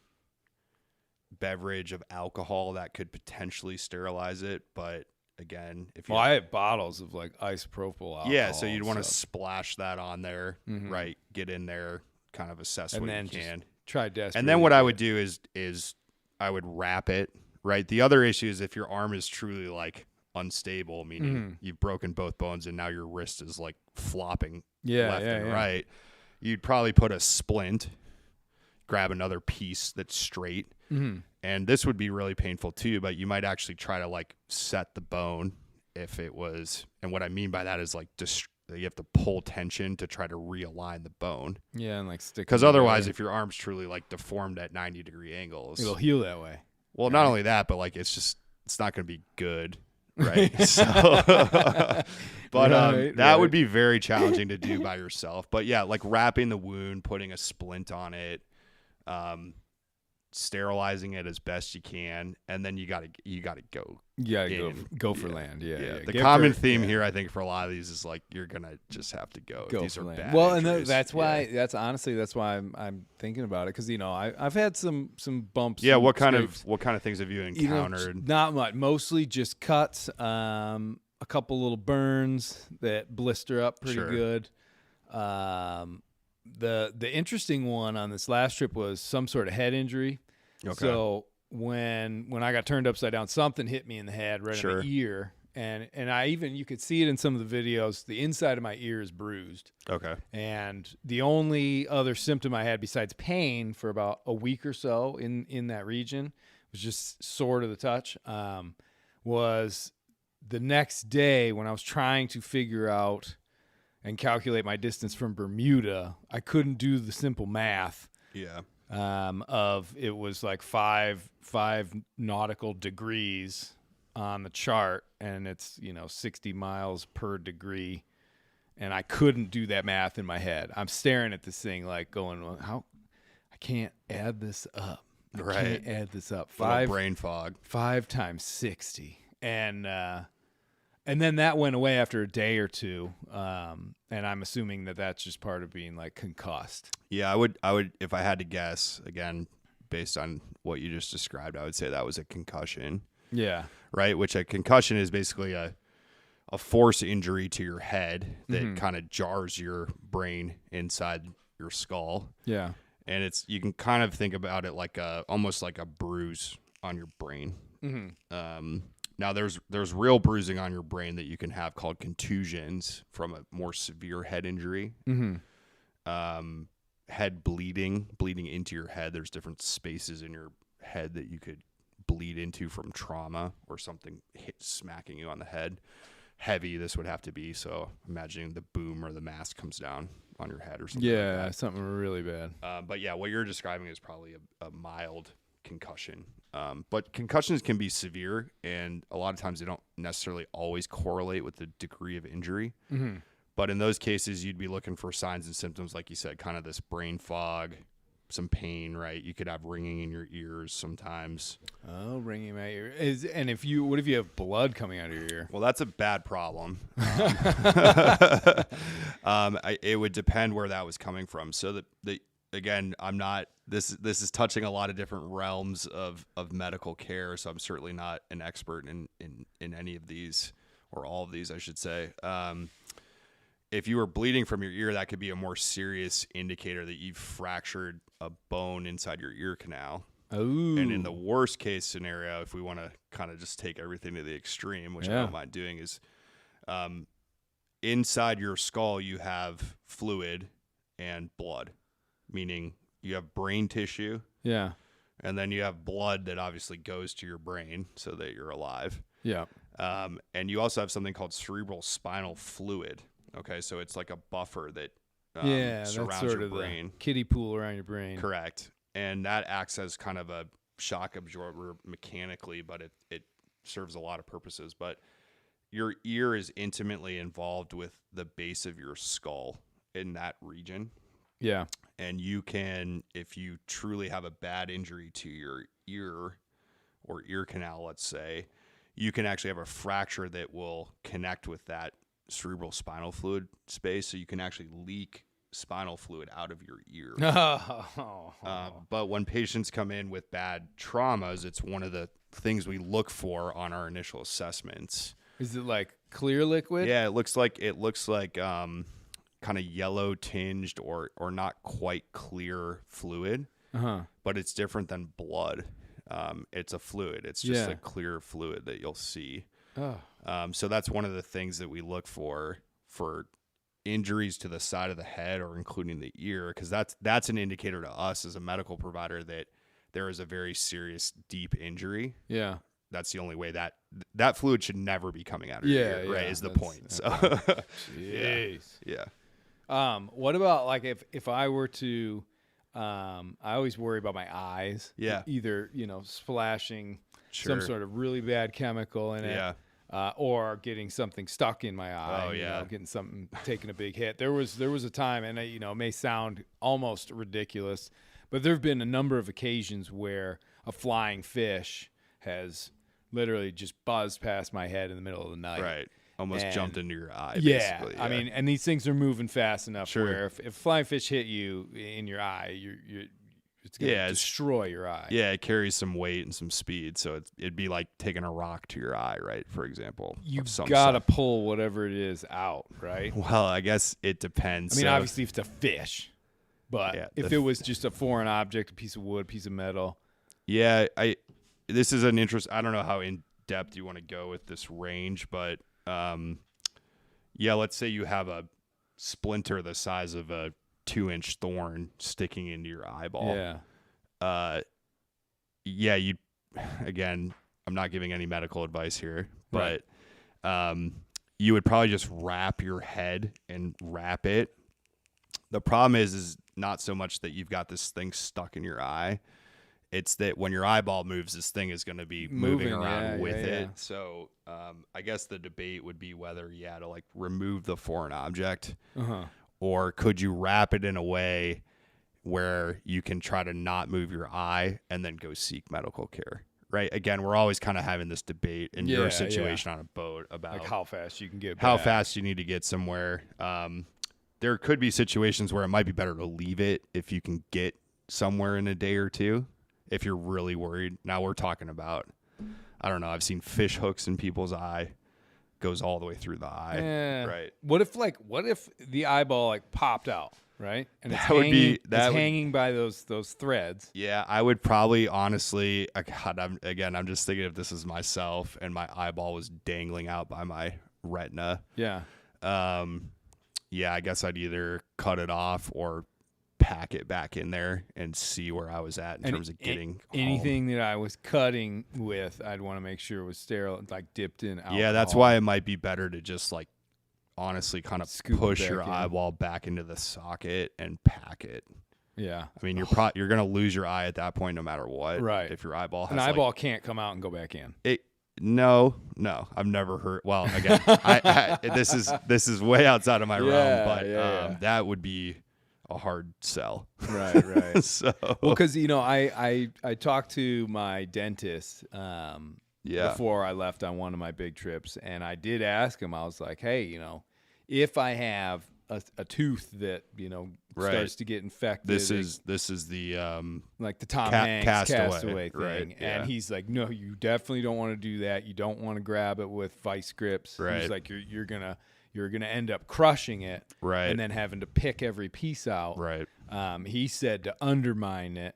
beverage of alcohol, that could potentially sterilize it. But again, I have bottles of like isopropyl alcohol. yeah, so you'd want to splash that on there, right? Get in there, kind of assess and what then you can. try desperately. And then what I would do is I would wrap it, right? The other issue is if your arm is truly like unstable, meaning you've broken both bones and now your wrist is like flopping left and right, you'd probably put a splint, grab another piece that's straight, and this would be really painful too, but you might actually try to like set the bone if it was, and what I mean by that is like you have to pull tension to try to realign the bone. Yeah, and like stick. Because otherwise, if your arm's truly like deformed at 90-degree angles, it'll heal that way. Well, not only that, but like it's not going to be good, right? So, but that would be very challenging to do by yourself. But yeah, like wrapping the wound, putting a splint on it, sterilizing it as best you can, and then you gotta go. Yeah, go for land. Yeah. The common theme here, I think, for a lot of these is like you're gonna just have to go. Go these for are land. bad. Well, injuries. and that's why. That's honestly that's why I'm thinking about it because I've had some bumps. Yeah, and what kind scrapes. of things have you encountered? Not much. Mostly just cuts. A couple little burns that blister up pretty good. The interesting one on this last trip was some sort of head injury. Okay. So when I got turned upside down, something hit me in the head right in the ear, and you could see it in some of the videos. The inside of my ear is bruised. Okay. And the only other symptom I had besides pain for about a week or so in that region was just sore to the touch. Was the next day when I was trying to figure out and calculate my distance from Bermuda, I couldn't do the simple math. Yeah. Of it was like five nautical degrees on the chart, and it's 60 miles per degree, and I couldn't do that math in my head. I'm staring at this thing like going, well, how I can't add this up. Right. Can't add this up. Brain fog. 5 times 60, and then that went away after a day or two, and I'm assuming that that's just part of being like concussed. Yeah, I would if I had to guess, again, based on what you just described, I would say that was a concussion. Yeah. Right, which a concussion is basically a force injury to your head that kind of jars your brain inside your skull. Yeah. And you can kind of think about it like almost like a bruise on your brain. Now, there's real bruising on your brain that you can have called contusions from a more severe head injury. Head bleeding into your head. There's different spaces in your head that you could bleed into from trauma or something smacking you on the head. Heavy, this would have to be. So imagining the boom or the mask comes down on your head or something. Yeah, like that. something really bad. But yeah, what you're describing is probably a mild concussion. But concussions can be severe, and a lot of times they don't necessarily always correlate with the degree of injury. But in those cases, you'd be looking for signs and symptoms, like you said, kind of this brain fog, some pain, right? You could have ringing in your ears sometimes. Oh, ringing in my ear. And what if you have blood coming out of your ear? Well, that's a bad problem. It would depend where that was coming from. So again, I'm not. This is touching a lot of different realms of medical care. So I'm certainly not an expert in any of these, or all of these, I should say. If you were bleeding from your ear, that could be a more serious indicator that you've fractured a bone inside your ear canal. Ooh. And in the worst case scenario, if we want to kind of just take everything to the extreme, which I don't mind doing, is inside your skull you have fluid and blood, meaning you have brain tissue. Yeah. And then you have blood that obviously goes to your brain so that you're alive. Yeah. And you also have something called cerebral spinal fluid. Okay, so it's like a buffer that surrounds that's sort your of brain. The kiddie pool around your brain. Correct. And that acts as kind of a shock absorber mechanically, but it serves a lot of purposes. But your ear is intimately involved with the base of your skull in that region. Yeah. And you can, if you truly have a bad injury to your ear or ear canal, let's say, you can actually have a fracture that will connect with that cerebral spinal fluid space. So you can actually leak spinal fluid out of your ear. But when patients come in with bad traumas, it's one of the things we look for on our initial assessments. Is it like clear liquid? Yeah, it looks like kind of yellow tinged or not quite clear fluid. But it's different than blood. It's a fluid. It's just a clear fluid that you'll see. So that's one of the things that we look for injuries to the side of the head or including the ear, because that's an indicator to us as a medical provider that there is a very serious deep injury. Yeah. That's the only way that fluid should never be coming out of your ear, right? Is the point. So Jeez. Yeah. What about like if I were to I always worry about my eyes. Yeah. Either, splashing Sure. some sort of really bad chemical in it. Yeah. Or getting something stuck in my eye. Oh, yeah. Getting something, taking a big hit. There was a time, and it may sound almost ridiculous, but there have been a number of occasions where a flying fish has literally just buzzed past my head in the middle of the night. Right. Almost jumped into your eye. Yeah. Basically. I mean, and these things are moving fast enough Sure. where if a flying fish hit you in your eye, it's going to destroy your eye. Yeah, it carries some weight and some speed, so it'd be like taking a rock to your eye, right? For example, You've got to pull whatever it is out, right? Well, I guess it depends. I mean, obviously, if it's a fish, but if it was just a foreign object, a piece of wood, piece of metal. Yeah, this is an interest. I don't know how in depth you want to go with this range, but let's say you have a splinter the size of a 2-inch thorn sticking into your eyeball. You again, I'm not giving any medical advice here, but you would probably just wrap your head and wrap it. The problem is not so much that you've got this thing stuck in your eye. It's that when your eyeball moves, this thing is going to be moving around with it. So I guess the debate would be whether to like remove the foreign object. Or could you wrap it in a way where you can try to not move your eye and then go seek medical care, right? Again, we're always kind of having this debate in your situation on a boat about like how fast you can get how back. fast you need to get somewhere. There could be situations where it might be better to leave it if you can get somewhere in a day or two, if you're really worried. Now we're talking about, I don't know, I've seen fish hooks in people's eye. Goes all the way through the eye, right? What if the eyeball like popped out, right? And it's hanging by those threads. Yeah, I would probably honestly, I'm just thinking if this is myself and my eyeball was dangling out by my retina. Yeah. I guess I'd either cut it off or pack it back in there and see where I was at in terms of getting anything that I was cutting with. I'd want to make sure it was sterile, like dipped in alcohol. Yeah, that's why it might be better to just like honestly kind of Scoop push your eyeball back into the socket and pack it. Yeah, I mean you're gonna lose your eye at that point no matter what. Right. If your eyeball has an eyeball can't come out and go back in. No, I've never heard. Well, again, this is way outside of my realm, but that would be a hard sell. Right. So, because I talked to my dentist before I left on one of my big trips, and I did ask him. I was like, hey, if I have a tooth that starts to get infected, this is the like the Tom Hanks castaway thing, right, and he's like, no, you definitely don't want to do that. You don't want to grab it with vice grips. Right. He's like, you're gonna end up crushing it, right, and then having to pick every piece out. Right. He said to undermine it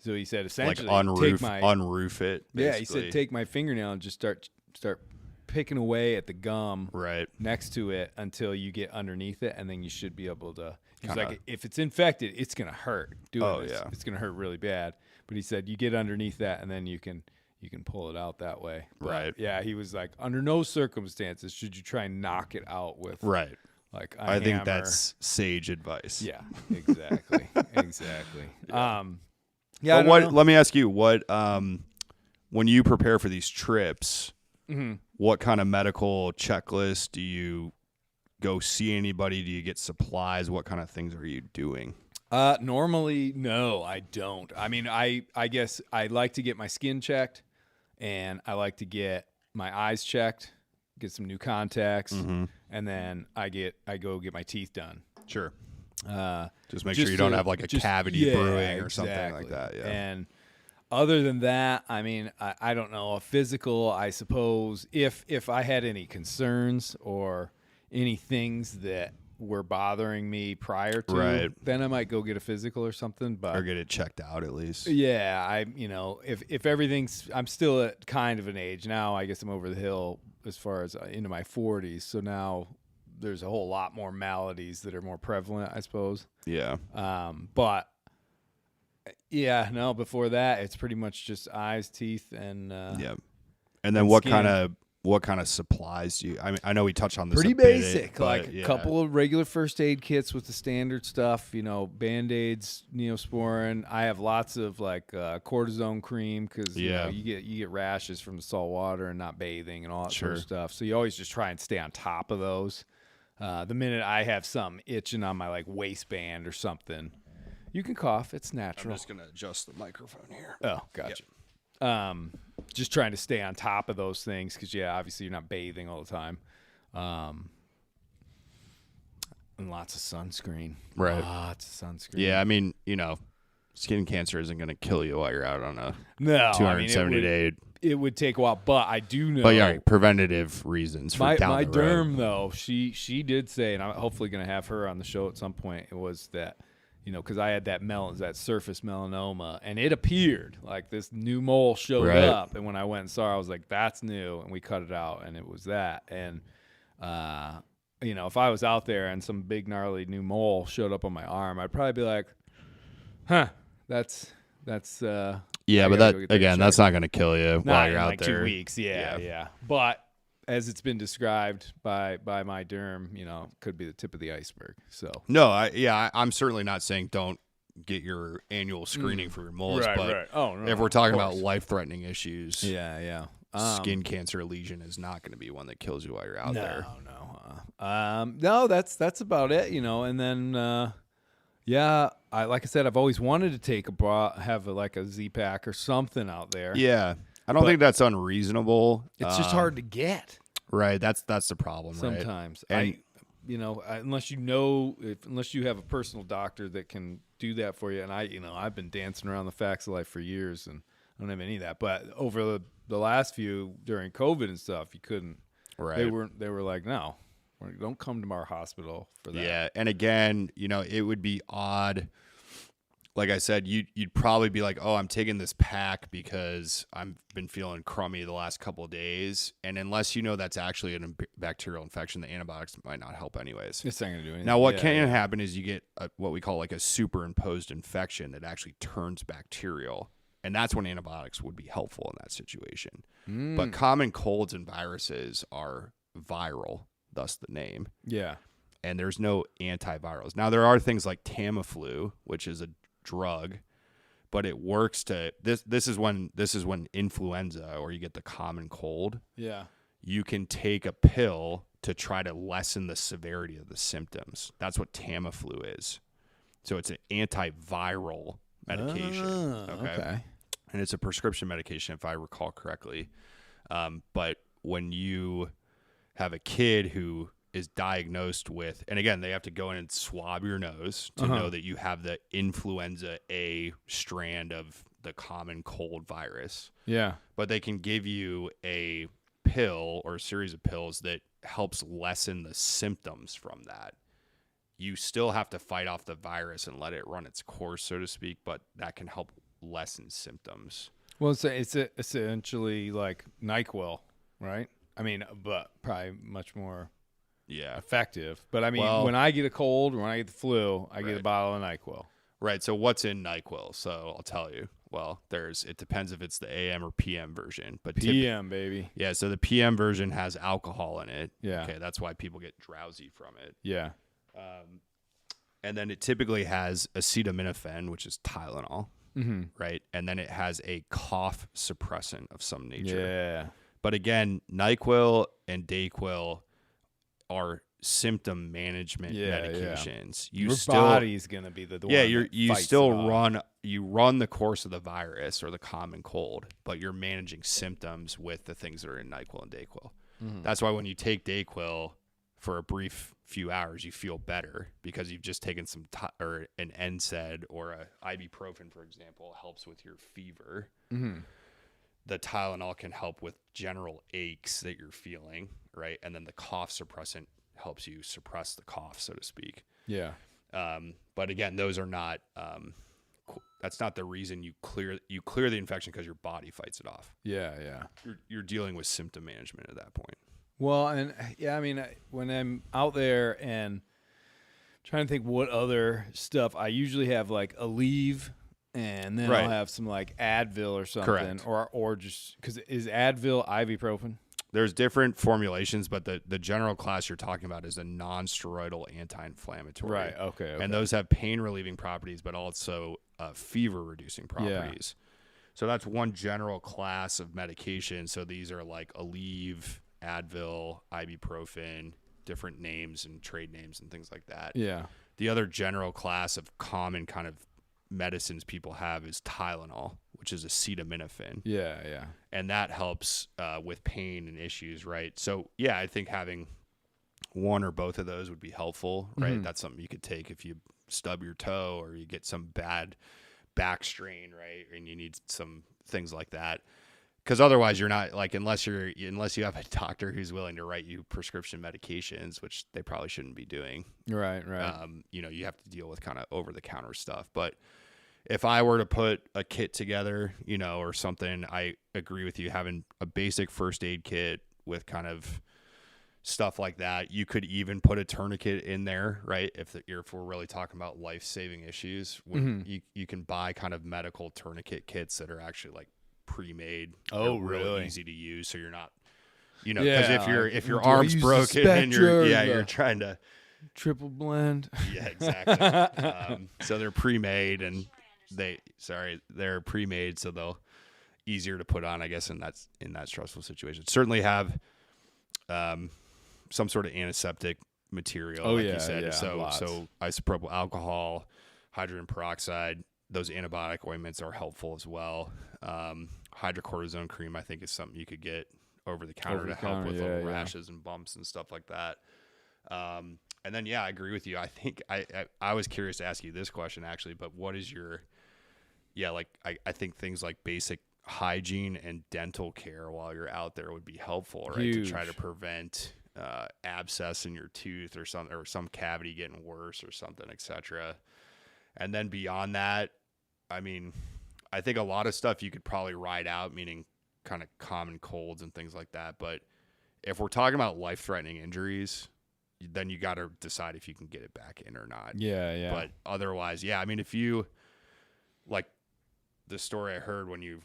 So he said Like essentially unroof it. Basically. Yeah, he said take my fingernail and just start picking away at the gum right next to it until you get underneath it, and then you should be able to. He's Kinda. like, if it's infected, it's gonna hurt. Doing this, yeah. it's gonna hurt really bad. But he said you get underneath that, and then you can pull it out that way. But Right. yeah, he was like, under no circumstances should you try and knock it out with right. like I think hammer. that's sage advice. Yeah, exactly, exactly. Yeah. Yeah. But let me ask you, what when you prepare for these trips, what kind of medical checklist do you go see anybody? Do you get supplies? What kind of things are you doing? Normally, no, I don't. I mean, I guess I like to get my skin checked, and I like to get my eyes checked, get some new contacts, and then I go get my teeth done. Sure. Just make just sure you don't to- have like a just- cavity yeah, brewing or something like exactly. that. Yeah. And other than that, I mean, I don't know. A physical, I suppose, if I had any concerns or any things that were bothering me prior to, Right. then I might go get a physical or something. But or get it checked out at least. yeah, if everything's, I'm still at kind of an age now. I guess I'm over the hill as far as into my 40s. So now there's a whole lot more maladies that are more prevalent, I suppose. Yeah. But yeah, no, before that, it's pretty much just eyes, teeth, and Yeah. And then and what skin. kind of supplies do you? I mean, I know we touched on this. pretty a bit, basic, but like yeah. a couple of regular first aid kits with the standard stuff, Band-Aids, Neosporin. I have lots of like cortisone cream because Yeah. you get rashes from the salt water and not bathing and all that sort of Sure. stuff. So you always just try and stay on top of those. The minute I have something itching on my like waistband or something, you can cough. It's I'm natural. just gonna adjust the microphone here. Oh, gotcha. Just trying to stay on top of those things because, yeah, obviously you're not bathing all the time. And lots of sunscreen. Right. Lots of sunscreen. Yeah, I mean, skin cancer isn't gonna kill you while you're out on a No, I mean, 270 day. it would take a while, but I do know. But yeah, preventative reasons for my down my the road. derm, though, she did say, and I'm hopefully going to have her on the show at some point, it was that, because I had that surface melanoma, and it appeared like this new mole showed Right. up, and when I went and saw her, I was like, that's new, and we cut it out, and it was that. And if I was out there and some big gnarly new mole showed up on my arm, I'd probably be like, huh, that's Yeah, I but gotta that go get that again, that's checked. not gonna kill you not while in you're out like there. 2 weeks. Yeah. But as it's been described by my derm, could be the tip of the iceberg. So No, I'm certainly not saying don't get your annual screening for your moles, but Oh, no, if we're talking about life-threatening issues, yeah. skin cancer lesion is not going to be one that kills you while you're out there. No, that's about it, and then like I said, I've always wanted to take have a Z-Pack or something out there. Yeah, I don't think that's unreasonable. It's just hard to get Right, that's the problem. sometimes. Right? Unless you have a personal doctor that can do that for you. And I've been dancing around the facts of life for years, and I don't have any of that. But over the last few during COVID and stuff, you couldn't. Right. They were like, no, don't come to our hospital for that. Yeah, and again, it would be odd. Like I said, you'd probably be like, oh, I'm taking this pack because I've been feeling crummy the last couple of days. And unless that's actually a bacterial infection, the antibiotics might not help anyways. It's not going to do anything. Now, what can happen is you get what we call like a superimposed infection that actually turns bacterial. And that's when antibiotics would be helpful in that situation. But common colds and viruses are viral, thus the name. Yeah. And there's no antivirals. Now, there are things like Tamiflu, which is a drug, but it works to this is when influenza, or you get the common cold, you can take a pill to try to lessen the severity of the symptoms. That's what Tamiflu is. So it's an antiviral medication. Okay. And it's a prescription medication, if I recall correctly. But when you have a kid who is diagnosed with, and again, they have to go in and swab your nose to know that you have the influenza A strand of the common cold virus. Yeah. But they can give you a pill or a series of pills that helps lessen the symptoms from that. You still have to fight off the virus and let it run its course, so to speak, but that can help lessen symptoms. Well, it's essentially like NyQuil, right? I mean, but probably much more effective. But I mean, when I get a cold, when I get the flu, I get a bottle of NyQuil. Right. So what's in NyQuil? So I'll tell you. Well, it depends if it's the AM or PM version. But PM, baby. Yeah. So the PM version has alcohol in it. Yeah. Okay. That's why people get drowsy from it. Yeah. And then it typically has acetaminophen, which is Tylenol. Mm-hmm. Right. And then it has a cough suppressant of some nature. Yeah. But again, NyQuil and Dayquil are symptom management medications. Yeah. Your body's gonna be the one. Yeah, you still run the course of the virus or the common cold, but you're managing symptoms with the things that are in NyQuil and Dayquil. Mm-hmm. That's why when you take Dayquil for a brief few hours, you feel better because you've just taken some or an NSAID or a ibuprofen, for example, helps with your fever. Mm-hmm. The Tylenol can help with general aches that you're feeling, right? And then the cough suppressant helps you suppress the cough, so to speak. Yeah. But again, those are not. That's not the reason you clear the infection because your body fights it off. Yeah, yeah. You're dealing with symptom management at that point. Well, and I mean, when I'm out there and trying to think what other stuff, I usually have like Aleve. And then I'll have some like Advil or something. Correct. Or just because is Advil ibuprofen? There's different formulations, but the general class you're talking about is a non-steroidal anti-inflammatory. Right. Okay. And those have pain relieving properties, but also fever reducing properties. Yeah. So that's one general class of medication. So these are like Aleve, Advil, ibuprofen, different names and trade names and things like that. Yeah. The other general class of common kind of medicines people have is Tylenol, which is acetaminophen. Yeah, yeah. And that helps with pain and issues, right? So, yeah, I think having one or both of those would be helpful, right? Mm-hmm. That's something you could take if you stub your toe or you get some bad back strain, right? And you need some things like that. Because otherwise you're not, like, unless you have a doctor who's willing to write you prescription medications, which they probably shouldn't be doing. Right. You have to deal with kind of over-the-counter stuff. But if I were to put a kit together, or something, I agree with you, having a basic first aid kit with kind of stuff like that. You could even put a tourniquet in there, right? If we're really talking about life-saving issues, you can buy kind of medical tourniquet kits that are actually like pre-made. Oh, really easy to use, so you're not, because if your arm's broken and you're trying to triple blend. Yeah, exactly. So they're pre-made and they're pre-made, so they'll easier to put on, I guess, in that stressful situation. Certainly have some sort of antiseptic material, you said. So isopropyl alcohol, hydrogen peroxide, those antibiotic ointments are helpful as well. Hydrocortisone cream, I think, is something you could get over the counter to help with little rashes and bumps and stuff like that. And then, I agree with you. I think I was curious to ask you this question, actually, but what is your, I think things like basic hygiene and dental care while you're out there would be helpful, right? Huge. To try to prevent abscess in your tooth or some cavity getting worse or something, etc. And then beyond that, I mean, I think a lot of stuff you could probably ride out, meaning kind of common colds and things like that. But if we're talking about life-threatening injuries, then you got to decide if you can get it back in or not. Yeah. But otherwise, I mean, if you, like the story I heard when you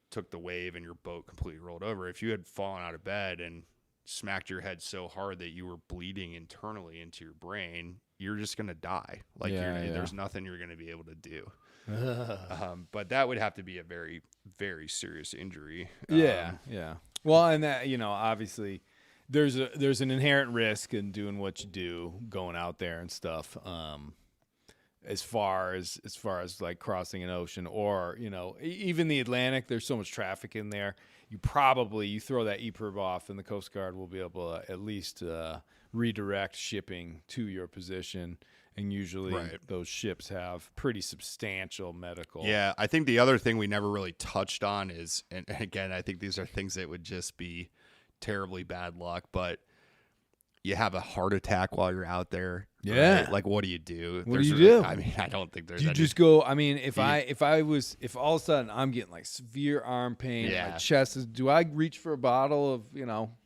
took the wave and your boat completely rolled over, if you had fallen out of bed and smacked your head so hard that you were bleeding internally into your brain, you're just going to die. There's nothing you're going to be able to do. But that would have to be a very, very serious injury. Yeah. Well, and that, obviously there's an inherent risk in doing what you do, going out there and stuff. As far as like crossing an ocean or, even the Atlantic, there's so much traffic in there. You throw that EPIRB off and the Coast Guard will be able to at least redirect shipping to your position. And usually those ships have pretty substantial medical. Yeah, I think the other thing we never really touched on is, and again, I think these are things that would just be terribly bad luck, but you have a heart attack while you're out there, Yeah. Right? Like, what do you do? What do you do? I mean, I don't think there's Do you any. just go? I mean, if all of a sudden I'm getting like severe arm pain, Yeah. my chest is. Do I reach for a bottle of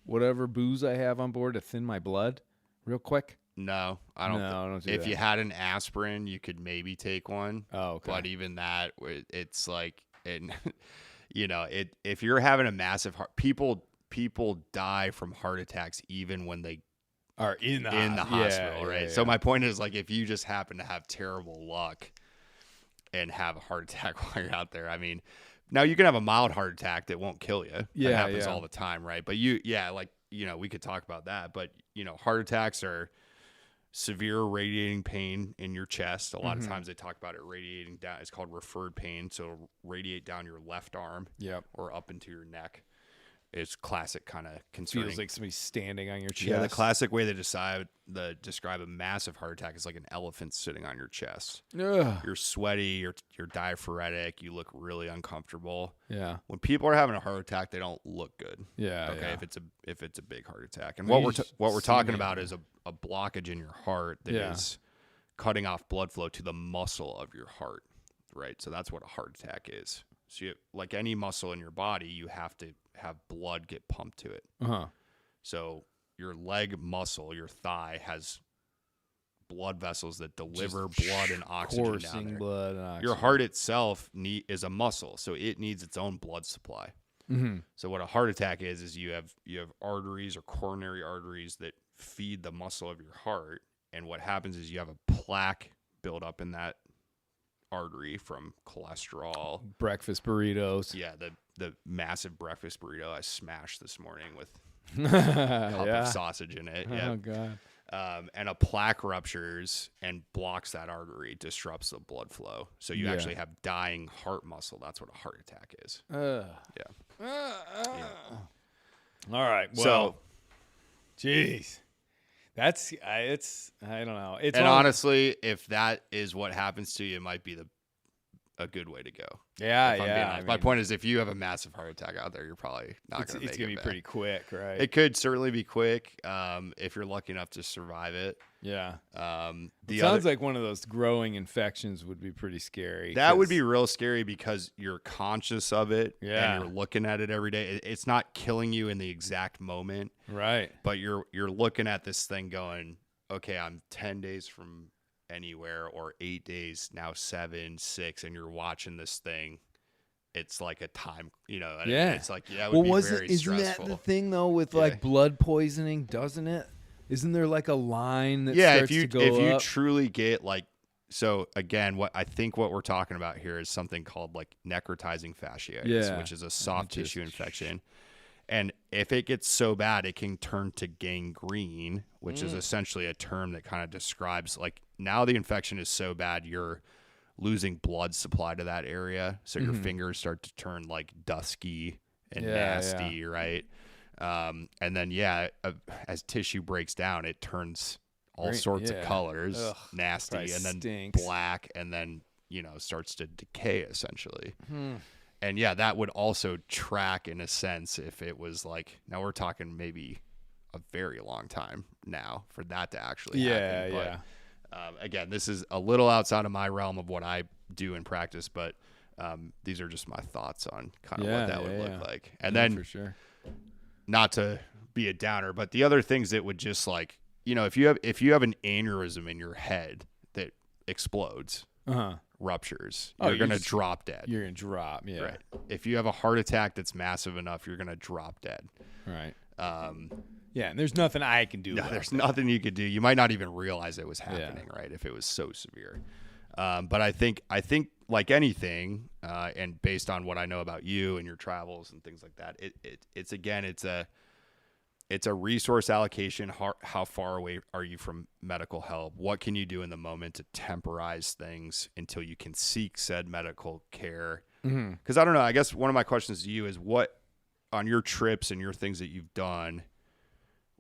whatever booze I have on board to thin my blood, real quick? No, I don't. No, I don't do if that. you had an aspirin, you could maybe take one. Oh, okay. But even that, it's like, if you're having a massive heart, people die from heart attacks even when they are in the hospital, right? Yeah. So my point is, like, if you just happen to have terrible luck and have a heart attack while you're out there, I mean, now you can have a mild heart attack that won't kill you. Yeah, that happens yeah. all the time, right? But we could talk about that. But heart attacks are severe radiating pain in your chest. A lot of times they talk about it radiating down. It's called referred pain. So it'll radiate down your left arm or up into your neck. It's classic kind of concerning. Feels like somebody's standing on your chest. Yeah, the classic way they describe a massive heart attack is like an elephant sitting on your chest. Ugh. You're sweaty, you're diaphoretic, you look really uncomfortable. Yeah. When people are having a heart attack, they don't look good. Yeah. Okay, yeah. if it's a big heart attack. And Well, what you we're see talking me. about is a blockage in your heart that is cutting off blood flow to the muscle of your heart, right? So that's what a heart attack is. So like any muscle in your body, you have to have blood get pumped to it. So your leg muscle, your thigh, has blood vessels that deliver blood and oxygen down there. Blood and oxygen. Your heart itself is a muscle, so it needs its own blood supply. So what a heart attack is you have arteries or coronary arteries that feed the muscle of your heart, and what happens is you have a plaque build up in that artery from cholesterol, breakfast burritos. Yeah, the massive breakfast burrito I smashed this morning with a cup of sausage in it. Yeah. Oh god. And a plaque ruptures and blocks that artery, disrupts the blood flow. So you actually have dying heart muscle. That's what a heart attack is. Yeah. All right. Well, jeez. That's it's I don't know. It's honestly, if that is what happens to you, it might be a good way to go. Yeah. My point is, if you have a massive heart attack out there, you're probably not going to make it. It's going to be back. pretty quick, right? It could certainly be quick if you're lucky enough to survive it. Yeah. It sounds like one of those growing infections would be pretty scary. That would be real scary because you're conscious of it and you're looking at it every day. It's not killing you in the exact moment. Right. But you're looking at this thing going, okay, I'm 10 days from anywhere, or 8 days, now 7, 6, and you're watching this thing. It's like a time, it's like, it would be very stressful. Isn't that the thing though with like blood poisoning, doesn't it? Isn't there like a line that starts to go if you up? truly get like, so again, what we're talking about here is something called like necrotizing fasciitis, which is a soft tissue infection. And if it gets so bad, it can turn to gangrene, which is essentially a term that kind of describes like, now the infection is so bad, you're losing blood supply to that area. So your fingers start to turn like dusky and nasty, right? And then, as tissue breaks down, it turns all sorts of colors, nasty, and then stinks. black, and then, starts to decay essentially. And that would also track in a sense if it was like, now we're talking maybe a very long time now for that to actually happen. But, again, this is a little outside of my realm of what I do in practice, but these are just my thoughts on kind of what that would look like. And then, for sure, not to be a downer, but the other things that would just like, if you have an aneurysm in your head that explodes, ruptures, you're going to drop dead. You're going to drop, Right. If you have a heart attack that's massive enough, you're going to drop dead. Right. And there's nothing I can do. No, there's nothing you could do. You might not even realize it was happening, right? If it was so severe. But I think like anything, and based on what I know about you and your travels and things like that, it's a resource allocation. How far away are you from medical help? What can you do in the moment to temporize things until you can seek said medical care? Because I don't know. I guess one of my questions to you is, what on your trips and your things that you've done,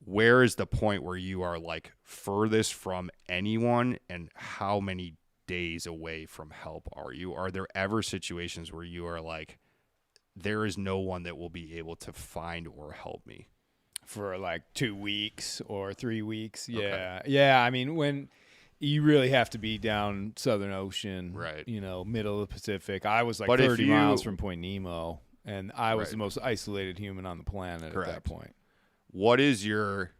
where is the point where you are like furthest from anyone, and how many days away from help are you? Are there ever situations where you are like, there is no one that will be able to find or help me? For like 2 weeks or 3 weeks. Okay. Yeah. I mean, when You really have to be down Southern Ocean, Right. Middle of the Pacific. I was like But if 30 you- miles from Point Nemo, and I was Right. the most isolated human on the planet at that Correct. point. What is your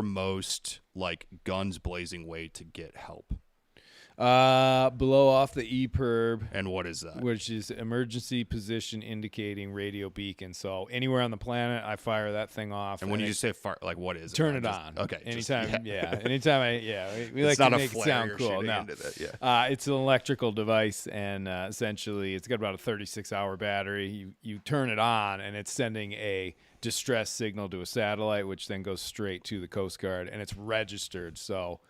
most like guns blazing way to get help? Blow off the EPIRB, And what is that? which is emergency position indicating radio beacon. So anywhere on the planet, I fire that thing off. And when you just say fire, like what is it? turn I'm it just- on. Okay. Anytime. just- Anytime. We like It's to not a make it flare sound you're cool. shooting No. into that, yeah. It's an electrical device, and essentially, it's got about a 36-hour battery. You turn it on, and it's sending a distress signal to a satellite, which then goes straight to the Coast Guard, and it's registered. So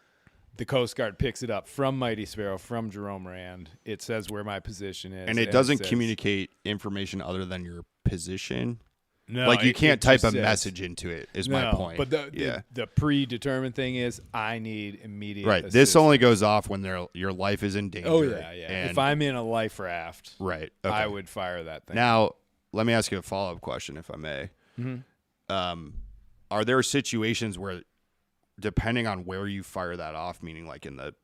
the Coast Guard picks it up from Mighty Sparrow, from Jerome Rand. It says where my position is. And it doesn't says- communicate information other than your position. No, Like you it can't just type a says- message into it. Is my point. But yeah. the predetermined thing is I need immediate Right. This assistance. only goes off when your life is in danger. Oh, yeah. And, If I'm in a life raft, right. Okay. I would fire that thing. Now, let me ask you a follow-up question, if I may. Are there situations where, depending on where you fire that off, meaning like in the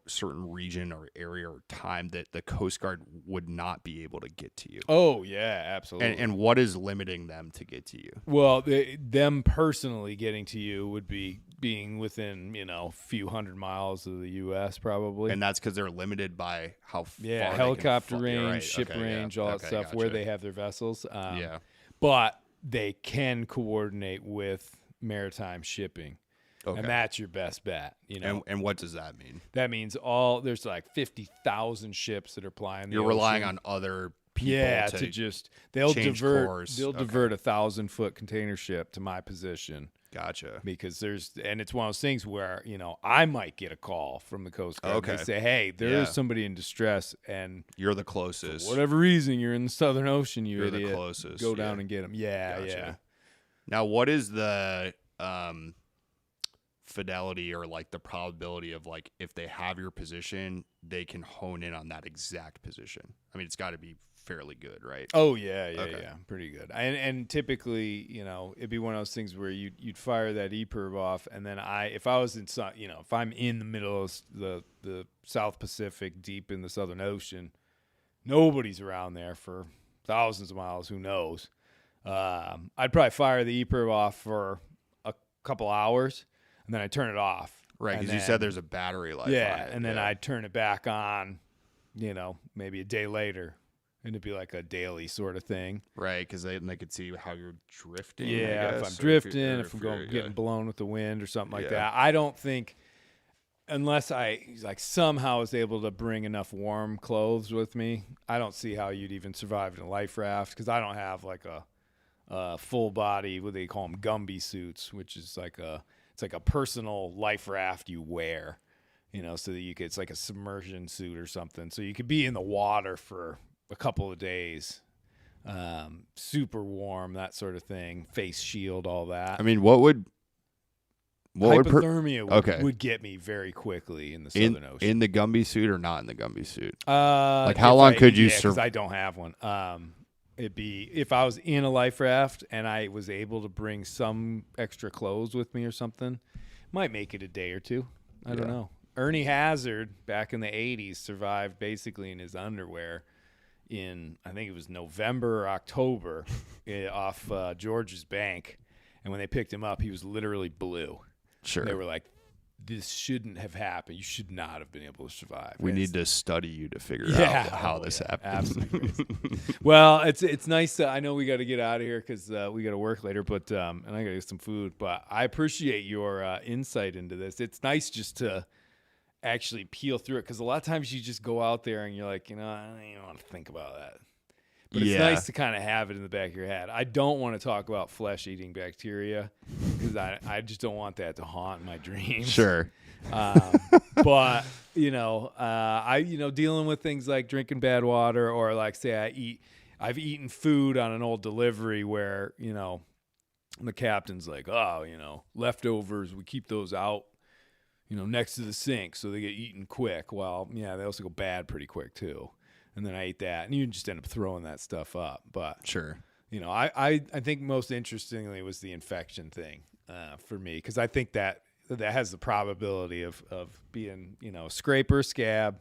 certain region or area or time, that the Coast Guard would not be able to get to you? Oh, yeah, absolutely. And what is limiting them to get to you? Well, them personally getting to you would be being within, a few hundred miles of the U.S. probably. And that's because they're limited by how far they can helicopter fly. range, Yeah, right. ship Okay, range, yeah. all that Okay, stuff, where gotcha. they have their vessels. Yeah. But they can coordinate with maritime shipping. Okay. And that's your best bet, And what does that mean? That means there's like 50,000 ships that are plying the You're relying ocean. on other people to just they'll change divert course. they'll Okay. divert 1,000-foot container ship to my position Gotcha. because it's one of those things where I might get a call from the Coast Guard. Okay. They say, hey, there's somebody in distress, and You're the closest. for whatever reason you're in the Southern Ocean, you You're the idiot. closest, Go down yeah. and get them. Yeah, Gotcha. yeah. Now, what is the fidelity or like the probability of like if they have your position, they can hone in on that exact position? I mean, it's got to be fairly good, right? Oh yeah, Okay. pretty good. And typically, it'd be one of those things where you'd fire that EPIRB off, and then if I'm in the middle of the South Pacific, deep in the Southern Ocean, nobody's around there for thousands of miles. Who knows? I'd probably fire the EPIRB off for a couple hours, and then I turn it off. Right, And because you then- said there's a battery life on it. and then I'd turn it back on, maybe a day later. And it'd be like a daily sort of thing. Right, because they could see how you're drifting. I Yeah, if guess, I'm or if drifting, you're- if I'm going you're- getting blown with the wind or something like Yeah. that. I don't think, unless I somehow was able to bring enough warm clothes with me, I don't see how you'd even survive in a life raft because I don't have like a full body, what they call them, Gumby suits, which is it's like a personal life raft you wear, so that it's like a submersion suit or something, so you could be in the water for a couple of days, super warm, that sort of thing, face shield, all that. I mean, what would Hypothermia would get me very quickly in the Southern Ocean. in the Gumby suit or not in the Gumby suit? Like how long could you because I don't have one. It'd be if I was in a life raft and I was able to bring some extra clothes with me or something, might make it a day or two. I don't know. Ernie Hazard back in the 80s survived basically in his underwear in, I think it was November or October off George's Bank. And when they picked him up, he was literally blue. Sure. They were like, this shouldn't have happened. You should not have been able to survive. We And need to study you to figure Yeah. out how Oh, this yeah. happens. Absolutely. Well, it's nice. I know we got to get out of here because we got to work later, but and I got to get some food. But I appreciate your insight into this. It's nice just to actually peel through it because a lot of times you just go out there and you're like, I don't even want to think about that. But it's nice to kind of have it in the back of your head. I don't want to talk about flesh-eating bacteria because I just don't want that to haunt my dreams. Sure. But dealing with things like drinking bad water or like say I've eaten food on an old delivery where the captain's like, leftovers, we keep those out next to the sink so they get eaten quick. Well, yeah, they also go bad pretty quick too. And then I ate that, and you just end up throwing that stuff up. But Sure. I think most interestingly was the infection thing for me because I think that that has the probability of being, scraper, scab,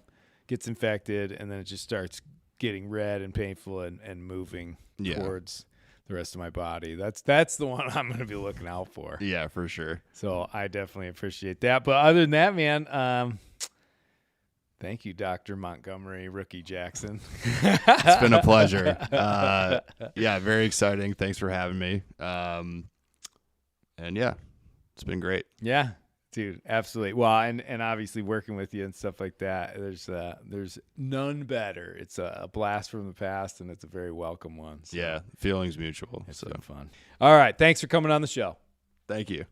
gets infected, and then it just starts getting red and painful and moving towards the rest of my body. That's the one I'm going to be looking out for. Yeah, for sure. So I definitely appreciate that. But other than that, man, thank you, Dr. Montgomery Rookie Jackson. It's been a pleasure. Yeah, very exciting. Thanks for having me. And yeah, it's been great. Yeah, dude, absolutely. Well, and obviously working with you and stuff like that, there's none better. It's a blast from the past, and it's a very welcome one. So Yeah, feelings mutual. it's So been fun. All right, thanks for coming on the show. thank you.